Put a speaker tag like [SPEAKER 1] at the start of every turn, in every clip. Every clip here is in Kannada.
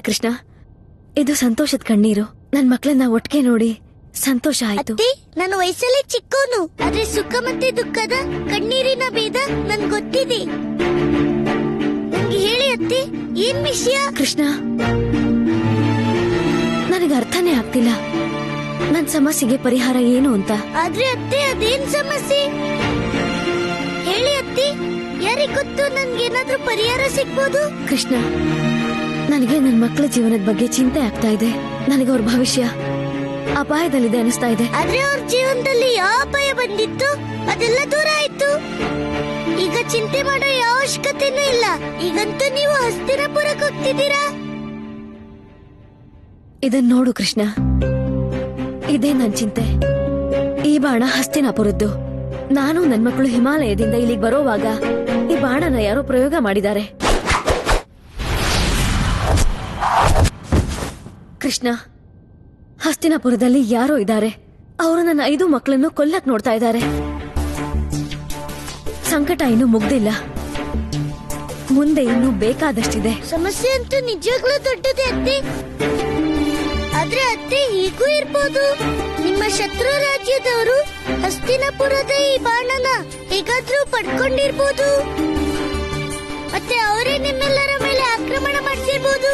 [SPEAKER 1] ಕೃಷ್ಣ, ಇದು ಸಂತೋಷದ ಕಣ್ಣೀರು. ನನ್ ಮಕ್ಳನ್ನ ಒಟ್ಟಿಗೆ ನೋಡಿ ಸಂತೋಷ ಆಯ್ತು.
[SPEAKER 2] ನಾನು ವಯಸ್ಸಲ್ಲಿ ಚಿಕ್ಕವನು, ಆದ್ರೆ ಸುಖ ಮತ್ತೆ ದುಃಖದ ಕಣ್ಣೀರಿನ ಭೇದ ನನ್ ಗೊತ್ತಿದೆ. ನಂಗೆ ಹೇಳಿ ಅತ್ತೆ, ಏನ್ ವಿಷಯ?
[SPEAKER 1] ಕೃಷ್ಣ, ನನಗೆ ಅರ್ಥನೇ ಆಗ್ತಿಲ್ಲ ನನ್ ಸಮಸ್ಯೆಗೆ ಪರಿಹಾರ ಏನು ಅಂತ.
[SPEAKER 2] ಆದ್ರೆ ಅತ್ತೆ, ಅದೇನ್ ಸಮಸ್ಯೆ ಹೇಳಿ ಅತ್ತೆ, ಯಾರಿಗ್ ಗೊತ್ತು ನನ್ಗೇನಾದ್ರೂ ಪರಿಹಾರ ಸಿಗ್ಬೋದು.
[SPEAKER 1] ಕೃಷ್ಣ, ನನಗೆ ನನ್ ಮಕ್ಕಳ ಜೀವನದ ಬಗ್ಗೆ ಚಿಂತೆ ಆಗ್ತಾ ಇದೆ. ನನಗೆ ಅವ್ರ ಭವಿಷ್ಯ ಅಪಾಯದಲ್ಲಿದೆ ಅನಿಸ್ತಾ ಇದೆ.
[SPEAKER 2] ಆದ್ರೆ ಅವ್ರ ಜೀವನದಲ್ಲಿ ಯಾವ ಅಪಾಯ ಬಂದಿತ್ತು ಅದೆಲ್ಲ ದೂರ ಆಯ್ತು. ಈಗ ಚಿಂತೆ ಮಾಡೋ ಯಾವ ಅವಶ್ಯಕತೆನೂ ಇಲ್ಲ. ಈಗಂತೂ ನೀವು ಹಸ್ತಿನಾಪುರಕ್ಕೆ ಹೋಗ್ತಿದ್ದೀರಾ.
[SPEAKER 1] ಇದನ್ ನೋಡು ಕೃಷ್ಣ, ಇದೇ ನನ್ ಚಿಂತೆ. ಈ ಬಾಣ ಹಸ್ತಿನಾಪುರದ್ದು. ನಾನು ನನ್ ಮಕ್ಕಳು ಹಿಮಾಲಯದಿಂದ ಇಲ್ಲಿಗೆ ಬರೋವಾಗ ಈ ಬಾಣನ ಯಾರೋ ಪ್ರಯೋಗ ಮಾಡಿದ್ದಾರೆ. ಕೃಷ್ಣ, ಹಸ್ತಿನಾಪುರದಲ್ಲಿ ಯಾರೋ ಇದ್ದಾರೆ. ಅವರು ನನ್ನ 5 ಮಕ್ಕಳನ್ನು ಕೊಲ್ಲಕ್ ನೋಡ್ತಾ ಇದ್ದಾರೆ. ಸಂಕಟ ಇನ್ನೂ ಮುಗ್ದಿಲ್ಲ, ಮುಂದೆ ಇನ್ನೂ ಬೇಕಾದಷ್ಟಿದೆ.
[SPEAKER 2] ಸಮಸ್ಯೆ ಅಂತೂ ನಿಜವಾಗ್ಲೂ ದೊಡ್ಡದೇ ಅತ್ತೆ. ಆದ್ರೆ ಅತ್ತೆ, ಹೀಗೂ ಇರ್ಬೋದು. ನಿಮ್ಮ ಶತ್ರು ರಾಜ್ಯದವರು ಹಸ್ತಿನಾಪುರದ ಈ ಬಾಣನ ಹೇಗಾದ್ರೂ ಪಡ್ಕೊಂಡಿರ್ಬೋದು. ಮತ್ತೆ ಅವರೇ ನಿಮ್ಮೆಲ್ಲರ ಮೇಲೆ ಆಕ್ರಮಣ ಮಾಡಿಸಿರ್ಬೋದು.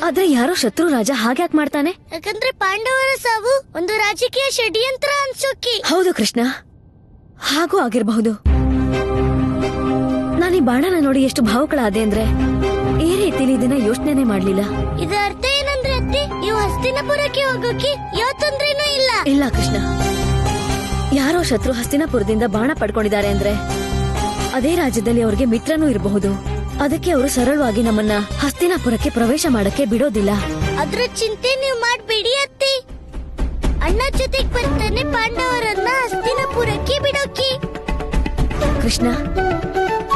[SPEAKER 1] ಆದ್ರೆ ಯಾರೋ ಶತ್ರು ರಾಜ ಹಾಗ್ಯಾಕ್ ಮಾಡ್ತಾನೆ?
[SPEAKER 2] ಯಾಕಂದ್ರೆ ಪಾಂಡವರ ಸಾವು ಒಂದು ರಾಜಕೀಯ ಷಡ್ಯಂತ್ರ ಅನ್ಸೋಕೆ.
[SPEAKER 1] ಹೌದು ಕೃಷ್ಣ, ಹಾಗೂ ಆಗಿರಬಹುದು. ನಾನೀ ಬಾಣನ ನೋಡಿ ಎಷ್ಟು ಭಾವುಕಳಾದೆ ಅಂದ್ರೆ ಈ ರೀತಿಲಿ ಇದನ್ನ ಯೋಚನೆ ಮಾಡ್ಲಿಲ್ಲ.
[SPEAKER 2] ಇದರ ಅರ್ಥ ಏನಂದ್ರೆ ಅತ್ತೆ, ನೀವು ಹಸ್ತಿನಾಪುರಕ್ಕೆ ಹೋಗೋಕೆ ಯಾವ ತೊಂದ್ರೆನೂ ಇಲ್ಲ.
[SPEAKER 1] ಇಲ್ಲ ಕೃಷ್ಣ, ಯಾರೋ ಶತ್ರು ಹಸ್ತಿನಾಪುರದಿಂದ ಬಾಣ ಪಡ್ಕೊಂಡಿದ್ದಾರೆ ಅಂದ್ರೆ ಅದೇ ರಾಜ್ಯದಲ್ಲಿ ಅವ್ರಿಗೆ ಮಿತ್ರನೂ ಇರಬಹುದು. ಅದಕ್ಕೆ ಅವರು ಸರಳವಾಗಿ ನಮ್ಮನ್ನ ಹಸ್ತಿನಾಪುರಕ್ಕೆ ಪ್ರವೇಶ ಮಾಡಕ್ಕೆ ಬಿಡೋದಿಲ್ಲ.
[SPEAKER 2] ಅದ್ರ ಚಿಂತೆ ನೀವು ಮಾಡ್ಬೇಡಿ ಅತ್ತೆ. ಅಣ್ಣ ಜೊತೆಗೆ ಬರ್ತಾನೆ ಪಾಂಡವರನ್ನ ಹಸ್ತಿನಾಪುರಕ್ಕೆ ಬಿಡೋಕೆ.
[SPEAKER 1] ಕೃಷ್ಣ,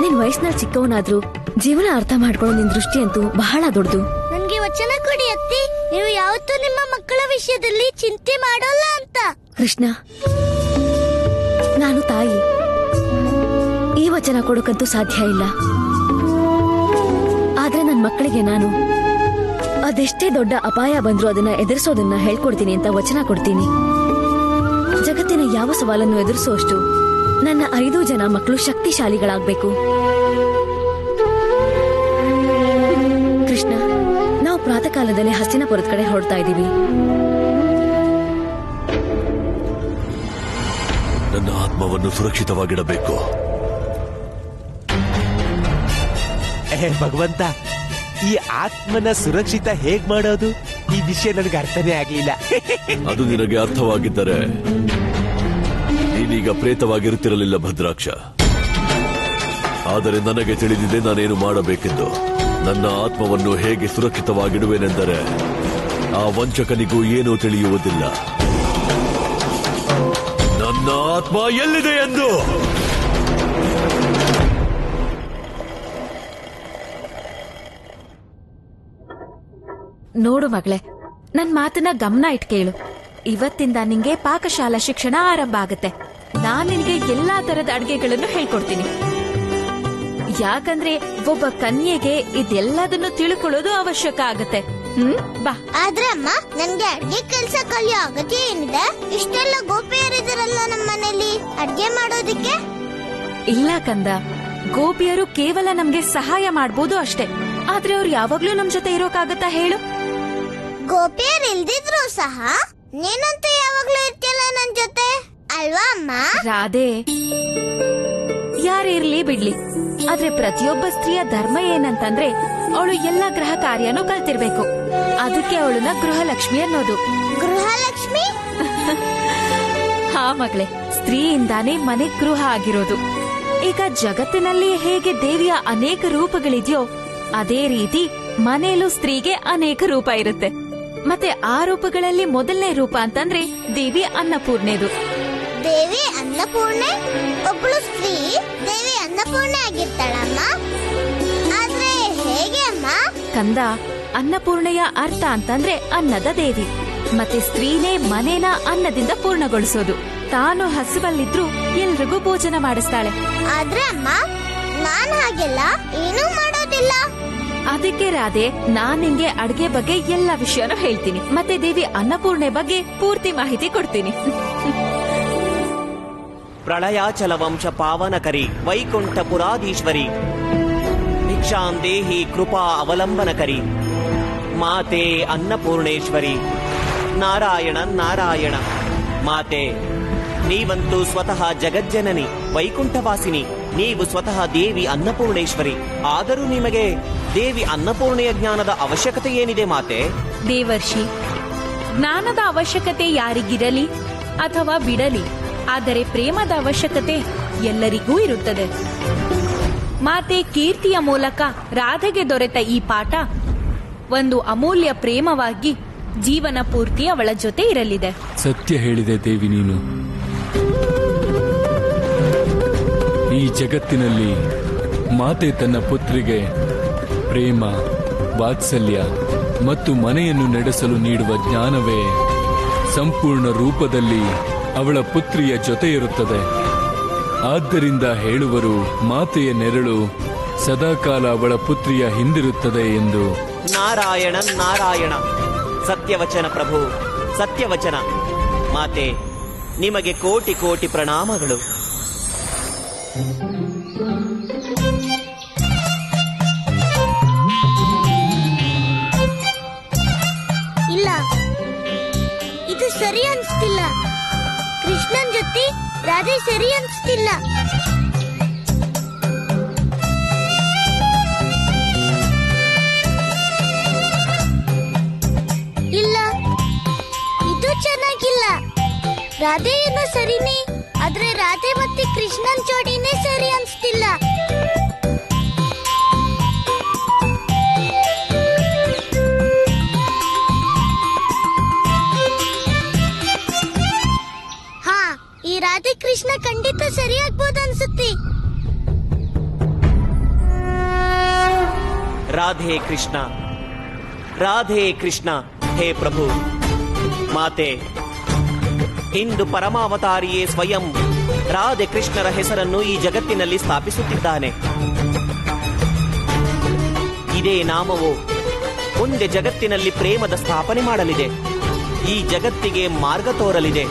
[SPEAKER 1] ನಿನ್ ವಯಸ್ಸಿನಲ್ಲಿ ಚಿಕ್ಕವನಾದ್ರೂ ಜೀವನ ಅರ್ಥ ಮಾಡ್ಕೊಳ್ಳೋ ನಿನ್ ದೃಷ್ಟಿ ಅಂತೂ ಬಹಳ ದೊಡ್ಡದು.
[SPEAKER 2] ನನ್ಗೆ ವಚನ ಕೊಡಿ ಅತ್ತೆ, ನೀವು ಯಾವತ್ತೂ ನಿಮ್ಮ ಮಕ್ಕಳ ವಿಷಯದಲ್ಲಿ ಚಿಂತೆ ಮಾಡೋಲ್ಲ ಅಂತ.
[SPEAKER 1] ಕೃಷ್ಣ, ನಾನು ತಾಯಿ, ಈ ವಚನ ಕೊಡೋಕಂತೂ ಸಾಧ್ಯ ಇಲ್ಲ. ಆದ್ರೆ ನನ್ ಮಕ್ಕಳಿಗೆ ನಾನು ಅದೆಷ್ಟೇ ದೊಡ್ಡ ಅಪಾಯ ಬಂದ್ರೂ ಅದನ್ನ ಎದುರಿಸೋದನ್ನ ಹೇಳ್ಕೊಡ್ತೀನಿ ಅಂತ ವಚನ ಕೊಡ್ತೀನಿ. ಜಗತ್ತಿನ ಯಾವ ಸವಾಲನ್ನು ಎದುರಿಸುವಷ್ಟು ನನ್ನ 5 ಜನ ಮಕ್ಕಳು ಶಕ್ತಿಶಾಲಿಗಳಾಗ್ಬೇಕು. ಕೃಷ್ಣ, ನಾವು ಪ್ರಾತಃ ಕಾಲದಲ್ಲಿ ಹಸ್ತಿನಾಪುರದ ಕಡೆ ಹೊರಡ್ತಾ ಇದ್ದೀವಿ.
[SPEAKER 3] ನನ್ನ ಆತ್ಮವನ್ನು ಸುರಕ್ಷಿತವಾಗಿಡಬೇಕು.
[SPEAKER 4] ಭಗವಂತ, ಈ ಆತ್ಮನ ಸುರಕ್ಷಿತ ಹೇಗ್ ಮಾಡೋದು? ಈ ವಿಷಯ ನನಗೆ ಅರ್ಥನೇ ಆಗ್ಲಿಲ್ಲ.
[SPEAKER 3] ಅದು ನಿನಗೆ ಅರ್ಥವಾಗಿದ್ದರೆ ನೀನೀಗ ಪ್ರೇತವಾಗಿರುತ್ತಿರಲಿಲ್ಲ ಭದ್ರಾಕ್ಷ. ಆದರೆ ನನಗೆ ತಿಳಿದಿದೆ ನಾನೇನು ಮಾಡಬೇಕೆಂದು. ನನ್ನ ಆತ್ಮವನ್ನು ಹೇಗೆ ಸುರಕ್ಷಿತವಾಗಿಡುವೆನೆಂದರೆ ಆ ವಂಚಕನಿಗೂ ಏನೂ ತಿಳಿಯುವುದಿಲ್ಲ. ನನ್ನ ಆತ್ಮ ಎಲ್ಲಿದೆ ಎಂದು.
[SPEAKER 5] ನೋಡು ಮಗಳೇ, ನನ್ ಮಾತನ್ನ ಗಮನ ಇಟ್ ಕೇಳು. ಇವತ್ತಿಂದ ನಿಂಗೆ ಪಾಕಶಾಲಾ ಶಿಕ್ಷಣ ಆರಂಭ ಆಗತ್ತೆ. ನಾನ್ ನಿನ್ಗೆ ಎಲ್ಲಾ ತರದ ಅಡ್ಗೆಗಳನ್ನು ಹೇಳ್ಕೊಡ್ತೀನಿ. ಯಾಕಂದ್ರೆ ಒಬ್ಬ ಕನ್ಯೆಗೆ ಇದೆಲ್ಲದನ್ನು ತಿಳ್ಕೊಳ್ಳೋದು ಅವಶ್ಯಕ ಆಗತ್ತೆ. ಬಾ.
[SPEAKER 2] ಆದ್ರೆ ಅಮ್ಮ, ನನ್ಗೆ ಅಡ್ಗೆ ಕೆಲ್ಸ ಕಲಿಯೋ ಅಗತ್ಯ ಏನಿದೆ? ಇಷ್ಟೆಲ್ಲ ಗೋಪಿಯರಿದಾರಲ್ಲ ನಮ್ಮ ಮನೇಲಿ ಅಡ್ಗೆ ಮಾಡೋದಿಕ್ಕೆ.
[SPEAKER 5] ಇಲ್ಲ ಕಂದ, ಗೋಪಿಯರು ಕೇವಲ ನಮ್ಗೆ ಸಹಾಯ ಮಾಡ್ಬೋದು ಅಷ್ಟೇ. ಆದ್ರೆ ಅವ್ರು ಯಾವಾಗ್ಲೂ ನಮ್ ಜೊತೆ ಇರೋಕಾಗತ್ತಾ ಹೇಳು?
[SPEAKER 2] ಗೋಪಿಯರ್ ಇಲ್ದಿದ್ರು ಸಹ ನೀನಂತೂ ಯಾವಾಗ್ಲೂ ಇರ್ತಿಯಲ್ಲ ನನ್ ಜೊತೆ, ಅಲ್ವಾ ಅಮ್ಮ?
[SPEAKER 5] ರಾಧೆ, ಯಾರೇ ಇರ್ಲಿ ಬಿಡ್ಲಿ, ಆದ್ರೆ ಪ್ರತಿಯೊಬ್ಬ ಸ್ತ್ರೀಯ ಧರ್ಮ ಏನಂತಂದ್ರೆ ಅವಳು ಎಲ್ಲಾ ಗೃಹ ಕಾರ್ಯನೂ ಕಲ್ತಿರ್ಬೇಕು. ಅದಕ್ಕೆ ಅವಳನ್ನ ಗೃಹಲಕ್ಷ್ಮಿ ಅನ್ನೋದು.
[SPEAKER 2] ಗೃಹಲಕ್ಷ್ಮಿ?
[SPEAKER 5] ಹಾ ಮಗಳೇ, ಸ್ತ್ರೀಯಿಂದಾನೇ ಮನೆ ಗೃಹ ಆಗಿರೋದು. ಈಗ ಜಗತ್ತಿನಲ್ಲಿ ಹೇಗೆ ದೇವಿಯ ಅನೇಕ ರೂಪಗಳಿದೆಯೋ ಅದೇ ರೀತಿ ಮನೆಯಲ್ಲೂ ಸ್ತ್ರೀಗೆ ಅನೇಕ ರೂಪ ಇರುತ್ತೆ. ಮತ್ತೆ ಆ ರೂಪಗಳಲ್ಲಿ ಮೊದಲನೇ ರೂಪ ಅಂತಂದ್ರೆ ದೇವಿ ಅನ್ನಪೂರ್ಣೆದು.
[SPEAKER 2] ದೇವಿ ಅನ್ನಪೂರ್ಣೆ? ಒಬ್ಳು ಸ್ತ್ರೀ ದೇವಿ ಅನ್ನಪೂರ್ಣೆ ಆಗಿರ್ತಾಳಮ್ಮ? ಆದ್ರೆ ಹೇಗೆ ಅಮ್ಮ?
[SPEAKER 5] ಕಂದ, ಅನ್ನಪೂರ್ಣೆಯ ಅರ್ಥ ಅಂತಂದ್ರೆ ಅನ್ನದ ದೇವಿ. ಮತ್ತೆ ಸ್ತ್ರೀನೇ ಮನೇನ ಅನ್ನದಿಂದ ಪೂರ್ಣಗೊಳಿಸೋದು. ತಾನು ಹಸುವಲ್ಲಿದ್ರು ಎಲ್ರಿಗೂ ಭೋಜನ ಮಾಡಿಸ್ತಾಳೆ.
[SPEAKER 2] ಆದ್ರೆ ಅಮ್ಮ, ನಾನ್ ಹಾಗೆಲ್ಲ ಏನೂ ಮಾಡೋದಿಲ್ಲ.
[SPEAKER 5] ಅದಕ್ಕೆ ರಾಧೆ, ನಾನ್ ನಿಂಗೆ ಅಡ್ಗೆ ಬಗ್ಗೆ ಎಲ್ಲ ವಿಷಯನೂ ಹೇಳ್ತೀನಿ, ಮತ್ತೆ ದೇವಿ ಅನ್ನಪೂರ್ಣೆ ಬಗ್ಗೆ ಪೂರ್ತಿ ಮಾಹಿತಿ ಕೊಡ್ತೀನಿ.
[SPEAKER 6] ಪ್ರಳಯಾಚಲ ವಂಶ ಪಾವನಕರಿ ವೈಕುಂಠ ಪುರಾಧೀಶ್ವರಿ ಭಿಕ್ಷಾಂ ದೇಹಿ ಕೃಪಾ ಅವಲಂಬನಕರಿ ಮಾತೆ ಅನ್ನಪೂರ್ಣೇಶ್ವರಿ. ನಾರಾಯಣ ನಾರಾಯಣ. ಮಾತೆ, ನೀವಂತೂ ಸ್ವತಃ ಜಗಜ್ಜನನಿ, ವೈಕುಂಠವಾಸಿನಿ. ನೀವು ಸ್ವತಃ ದೇವಿ ಅನ್ನಪೂರ್ಣೇಶ್ವರಿ. ಆದರೂ ನಿಮಗೆ ದೇವಿ ಅನ್ನಪೂರ್ಣೆಯ ಜ್ಞಾನದ ಅವಶ್ಯಕತೆ ಏನಿದೆ ಮಾತೆ?
[SPEAKER 5] ದೇವರ್ಷಿ, ಜ್ಞಾನದ ಅವಶ್ಯಕತೆ ಯಾರಿಗಿರಲಿ ಅಥವಾ ಬಿಡಲಿ, ಆದರೆ ಪ್ರೇಮದ ಅವಶ್ಯಕತೆ ಎಲ್ಲರಿಗೂ ಇರುತ್ತದೆ. ಮಾತೆ, ಕೀರ್ತಿಯ ಮೂಲಕ ರಾಧೆಗೆ ದೊರೆತ ಈ ಪಾಠ ಒಂದು ಅಮೂಲ್ಯ ಪ್ರೇಮವಾಗಿ ಜೀವನ ಪೂರ್ತಿ ಅವಳ ಜೊತೆ ಇರಲಿದೆ.
[SPEAKER 7] ಸತ್ಯ ಹೇಳಿದೆ ದೇವಿ ನೀನು. ಈ ಜಗತ್ತಿನಲ್ಲಿ ಮಾತೆ ತನ್ನ ಪುತ್ರಿಗೆ ಪ್ರೇಮ, ವಾತ್ಸಲ್ಯ ಮತ್ತು ಮನೆಯನ್ನು ನಡೆಸಲು ನೀಡುವ ಜ್ಞಾನವೇ ಸಂಪೂರ್ಣ ರೂಪದಲ್ಲಿ ಅವಳ ಪುತ್ರಿಯ ಜೊತೆ ಇರುತ್ತದೆ. ಆದ್ದರಿಂದ ಹೇಳುವರು, ಮಾತೆಯ ನೆರಳು ಸದಾಕಾಲ ಅವಳ ಪುತ್ರಿಯ ಹಿಂದಿರುತ್ತದೆ ಎಂದು.
[SPEAKER 6] ನಾರಾಯಣ ನಾರಾಯಣ. ಸತ್ಯವಚನ ಪ್ರಭು, ಸತ್ಯವಚನ. ಮಾತೆ, ನಿಮಗೆ ಕೋಟಿ ಕೋಟಿ ಪ್ರಣಾಮಗಳು.
[SPEAKER 2] ಇಲ್ಲ, ಇದು ಸರಿ ಅನ್ಸ್ತಿಲ್ಲ. ಕೃಷ್ಣನ್ ಜೊತೆ ರಾಧೆ ಸರಿ ಅನ್ಸ್ತಿಲ್ಲ. ಇಲ್ಲ, ಇದು ಚೆನ್ನಾಗಿಲ್ಲ. ರಾಧೆ ಏನೋ ಸರಿನೇ, ಆದ್ರೆ ರಾಧೆ ಮತ್ತೆ ಕೃಷ್ಣನ್ ಜೋಡಿನೇ ಸರಿ ಅನ್ಸ್ತಿಲ್ಲ. ಹಾ, ಈ ರಾಧೆ ಕೃಷ್ಣ ಖಂಡಿತ ಸರಿಯಾಗ್ಬೋದು ಅನ್ಸುತ್ತೆ.
[SPEAKER 6] ರಾಧೆ ಕೃಷ್ಣ, ರಾಧೆ ಕೃಷ್ಣ. ಹೇ ಪ್ರಭು, ಮಾತೆ, ಇಂದು ಪರಮಾವತಾರಿಯೇ ಸ್ವಯಂ ರಾಧೆ ಕೃಷ್ಣರ ಹೆಸರನ್ನು ಈ ಜಗತ್ತಿನಲ್ಲಿ ಸ್ಥಾಪಿಸುತ್ತಿದ್ದಾನೆ. ಇದೇ ನಾಮವು ಮುಂದೆ ಜಗತ್ತಿನಲ್ಲಿ ಪ್ರೇಮದ ಸ್ಥಾಪನೆ ಮಾಡಲಿದೆ. ಈ ಜಗತ್ತಿಗೆ ಮಾರ್ಗ ತೋರಲಿದೆ.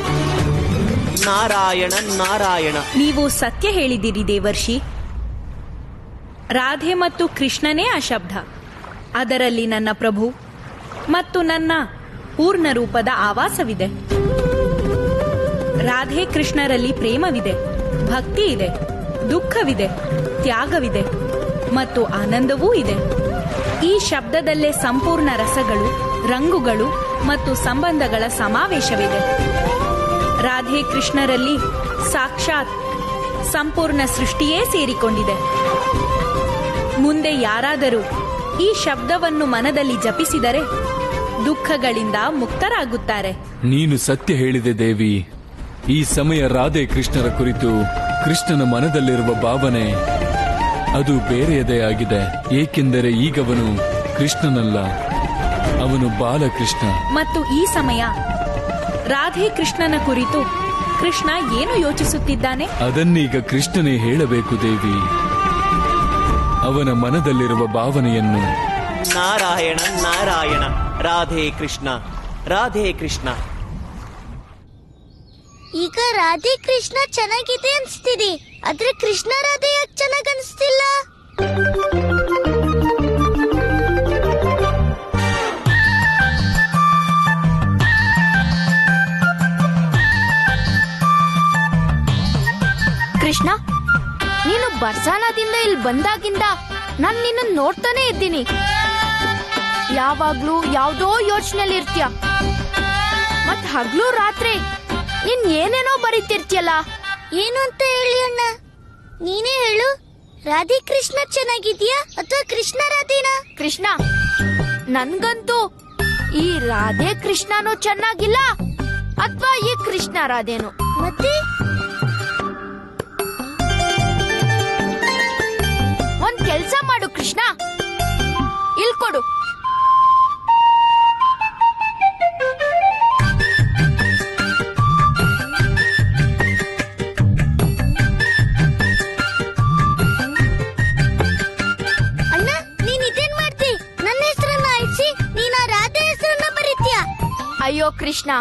[SPEAKER 6] ನಾರಾಯಣ ನಾರಾಯಣ.
[SPEAKER 5] ನೀವು ಸತ್ಯ ಹೇಳಿದಿರಿ ದೇವರ್ಷಿ. ರಾಧೆ ಮತ್ತು ಕೃಷ್ಣನೇ ಆ ಶಬ್ದ. ಅದರಲ್ಲಿ ನನ್ನ ಪ್ರಭು ಮತ್ತು ನನ್ನ ಪೂರ್ಣ ರೂಪದ ಆವಾಸವಿದೆ. ರಾಧೆ ಕೃಷ್ಣರಲ್ಲಿ ಪ್ರೇಮವಿದೆ, ಭಕ್ತಿ ಇದೆ, ದುಃಖವಿದೆ, ತ್ಯಾಗವಿದೆ ಮತ್ತು ಆನಂದವೂ ಇದೆ. ಈ ಶಬ್ದದಲ್ಲೇ ಸಂಪೂರ್ಣ ರಸಗಳು, ರಂಗುಗಳು ಮತ್ತು ಸಂಬಂಧಗಳ ಸಮಾವೇಶವಿದೆ. ರಾಧೆ ಕೃಷ್ಣರಲ್ಲಿ ಸಾಕ್ಷಾತ್ ಸಂಪೂರ್ಣ ಸೃಷ್ಟಿಯೇ ಸೇರಿಕೊಂಡಿದೆ. ಮುಂದೆ ಯಾರಾದರೂ ಈ ಶಬ್ದವನ್ನು ಮನದಲ್ಲಿ ಜಪಿಸಿದರೆ ದುಃಖಗಳಿಂದ ಮುಕ್ತರಾಗುತ್ತಾರೆ.
[SPEAKER 7] ನೀನು ಸತ್ಯ ಹೇಳಿದೆ ದೇವಿ. ಈ ಸಮಯ ರಾಧೆ ಕೃಷ್ಣರ ಕುರಿತು ಕೃಷ್ಣನ ಮನದಲ್ಲಿರುವ ಭಾವನೆ ಅದು ಬೇರೆಯದೇ ಆಗಿದೆ. ಏಕೆಂದರೆ ಈಗವನು ಕೃಷ್ಣನಲ್ಲ, ಅವನು ಬಾಲಕೃಷ್ಣ.
[SPEAKER 5] ಮತ್ತು ಈ ಸಮಯ ರಾಧೆ ಕೃಷ್ಣನ ಕುರಿತು ಕೃಷ್ಣ ಏನು ಯೋಚಿಸುತ್ತಿದ್ದಾನೆ?
[SPEAKER 7] ಅದನ್ನೀಗ ಕೃಷ್ಣನೇ ಹೇಳಬೇಕು ದೇವಿ, ಅವನ ಮನದಲ್ಲಿರುವ ಭಾವನೆಯನ್ನು.
[SPEAKER 6] ನಾರಾಯಣ ನಾರಾಯಣ. ರಾಧೆ ಕೃಷ್ಣ, ರಾಧೆ ಕೃಷ್ಣ.
[SPEAKER 2] ಈಗ ರಾಧೆ ಕೃಷ್ಣ ಚೆನ್ನಾಗಿದೆ ಅನ್ಸ್ತಿದೆ, ಆದ್ರೆ ಕೃಷ್ಣ ರಾಧೆ ಯಾಕೆ ಚೆನ್ನಾಗ್ ಅನ್ಸ್ತಿಲ್ಲ?
[SPEAKER 1] ಕೃಷ್ಣ, ನೀನು ಬರ್ಸಾನದಿಂದ ಇಲ್ಲಿ ಬಂದಾಗಿಂದ ನಾನ್ ನಿನ್ನ ನೋಡ್ತಾನೆ ಇದ್ದೀನಿ. ಯಾವಾಗ್ಲೂ ಯಾವ್ದೋ ಯೋಚನೆಯಲ್ಲಿ ಇರ್ತೀಯ, ಮತ್ ಹಗ್ಲು ರಾತ್ರಿ ನೀನ್ ಏನೇನೋ ಬರೀತಿರ್ತೀಯಲ್ಲ.
[SPEAKER 2] ಏನು ಅಂತ ಹೇಳಿ ಅಣ್ಣ, ನೀನೇ ಹೇಳು. ರಾಧೆ ಕೃಷ್ಣ ಚೆನ್ನಾಗಿದ್ಯಾ ಅಥವಾ ಕೃಷ್ಣ ರಾಧೆನಾ?
[SPEAKER 1] ಕೃಷ್ಣ, ನನ್ಗಂತೂ ಈ ರಾಧೆ ಕೃಷ್ಣನೂ ಚೆನ್ನಾಗಿಲ್ಲ ಅಥವಾ ಈ ಕೃಷ್ಣ ರಾಧೆನು.
[SPEAKER 2] ಮತ್ತೆ
[SPEAKER 1] ಒಂದ್ ಕೆಲ್ಸ ಮಾಡು ಕೃಷ್ಣ, ಇಲ್ ಕೊಡು.
[SPEAKER 8] ಅಯ್ಯೋ ಕೃಷ್ಣ,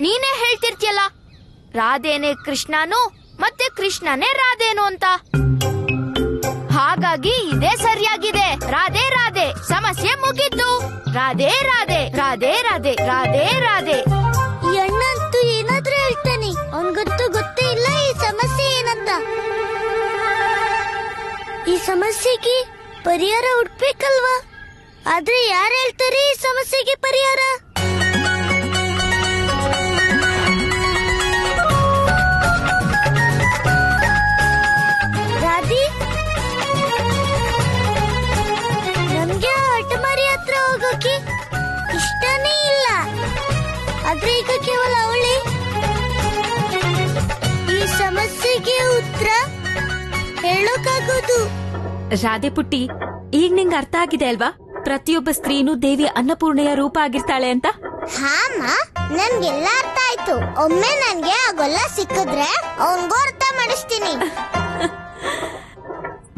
[SPEAKER 8] ನೀನೇ ಹೇಳ್ತಿರ್ತೀಯಲ್ಲ ರಾಧೇನೆ ಕೃಷ್ಣನು ಮತ್ತೆ ಕೃಷ್ಣನೇ ರಾಧೇನು ಅಂತ. ಹಾಗಾಗಿ ಇದೇ ಸರಿಯಾಗಿದೆ. ರಾಧೆ ರಾಧೆ, ಸಮಸ್ಯೆ ಮುಗಿದ್ದು. ರಾಧೆ ರಾಧೆ ರಾಧೆ ರಾಧೆ ರಾಧೆ ರಾಧೆ.
[SPEAKER 2] ಈ ಅಣ್ಣ ಅಂತೂ ಏನಾದ್ರೂ ಹೇಳ್ತಾನೆ. ಅವನ್ಗಂತೂ ಗೊತ್ತೇ ಇಲ್ಲ ಈ ಸಮಸ್ಯೆ ಏನಂತ. ಈ ಸಮಸ್ಯೆಗೆ ಪರಿಹಾರ ಹುಡ್ಬೇಕಲ್ವಾ? ಆದ್ರೆ ಯಾರು ಹೇಳ್ತಾರೆ ಈ ಸಮಸ್ಯೆಗೆ ಪರಿಹಾರ? ರಾಧಿ, ನಮ್ಗೆ ಹಠಮಾರಿ ಹತ್ರ ಹೋಗೋಕೆ ಇಷ್ಟನೇ ಇಲ್ಲ. ಆದ್ರೆ ಈಗ ಕೇವಲ ಅವಳೇ ಈ ಸಮಸ್ಯೆಗೆ ಉತ್ತರ ಹೇಳೋಕಾಗೋದು.
[SPEAKER 5] ರಾಧೆ ಪುಟ್ಟಿ, ಈಗ ನಿಂಗೆ ಅರ್ಥ ಆಗಿದೆ ಅಲ್ವಾ ಪ್ರತಿಯೊಬ್ಬ ಸ್ತ್ರೀನೂ ದೇವಿ ಅನ್ನಪೂರ್ಣೆಯ ರೂಪ ಆಗಿರ್ತಾಳೆ ಅಂತ?
[SPEAKER 2] ಹಾಮ, ನನ್ಗೆಲ್ಲ ಅರ್ಥ ಆಯ್ತು. ಒಮ್ಮೆ ನನ್ಗೆ ಆ ಗೊಲ್ಲ ಸಿಕ್ಕಿದ್ರೆ ಅವನ್ಗೂ ಅರ್ಥ ಮಾಡಿಸ್ತೀನಿ.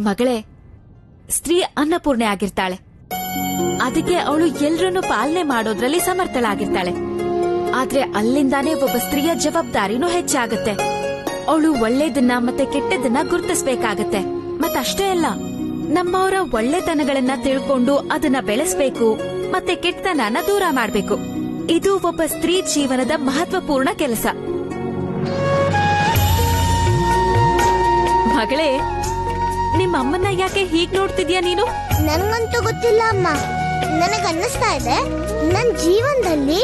[SPEAKER 5] ಮಗಳೇ, ಸ್ತ್ರೀ ಅನ್ನಪೂರ್ಣೆ ಆಗಿರ್ತಾಳೆ. ಅದಕ್ಕೆ ಅವಳು ಎಲ್ರನ್ನೂ ಪಾಲನೆ ಮಾಡೋದ್ರಲ್ಲಿ ಸಮರ್ಥಳಾಗಿರ್ತಾಳೆ. ಆದ್ರೆ ಅಲ್ಲಿಂದಾನೇ ಒಬ್ಬ ಸ್ತ್ರೀಯ ಜವಾಬ್ದಾರಿನೂ ಹೆಚ್ಚಾಗತ್ತೆ. ಅವಳು ಒಳ್ಳೇದನ್ನ ಮತ್ತೆ ಕೆಟ್ಟದನ್ನ ಗುರುತಿಸ್ಬೇಕಾಗತ್ತೆ. ಮತ್ತಷ್ಟೇ ಅಲ್ಲ, ನಮ್ಮವರ ಒಳ್ಳೆತನಗಳನ್ನ ತಿಳ್ಕೊಂಡು ಅದನ್ನ ಬೆಳೆಸ್ಬೇಕು ಮತ್ತೆ ಕೆಟ್ಟತನನ ದೂರ ಮಾಡ್ಬೇಕು. ಇದು ಒಬ್ಬ ಸ್ತ್ರೀ ಜೀವನದ ಮಹತ್ವಪೂರ್ಣ ಕೆಲಸ. ಮಗಳೇ, ನಿಮ್ಮ ಅಮ್ಮನ್ನ ಯಾಕೆ ಹೀಗ್ ನೋಡ್ತಿದ್ಯಾ ನೀನು?
[SPEAKER 2] ನನ್ಗಂತೂ ಗೊತ್ತಿಲ್ಲ ಅಮ್ಮ. ನನಗನ್ನಿಸ್ತಾ ಇದೆ ನನ್ ಜೀವನದಲ್ಲಿ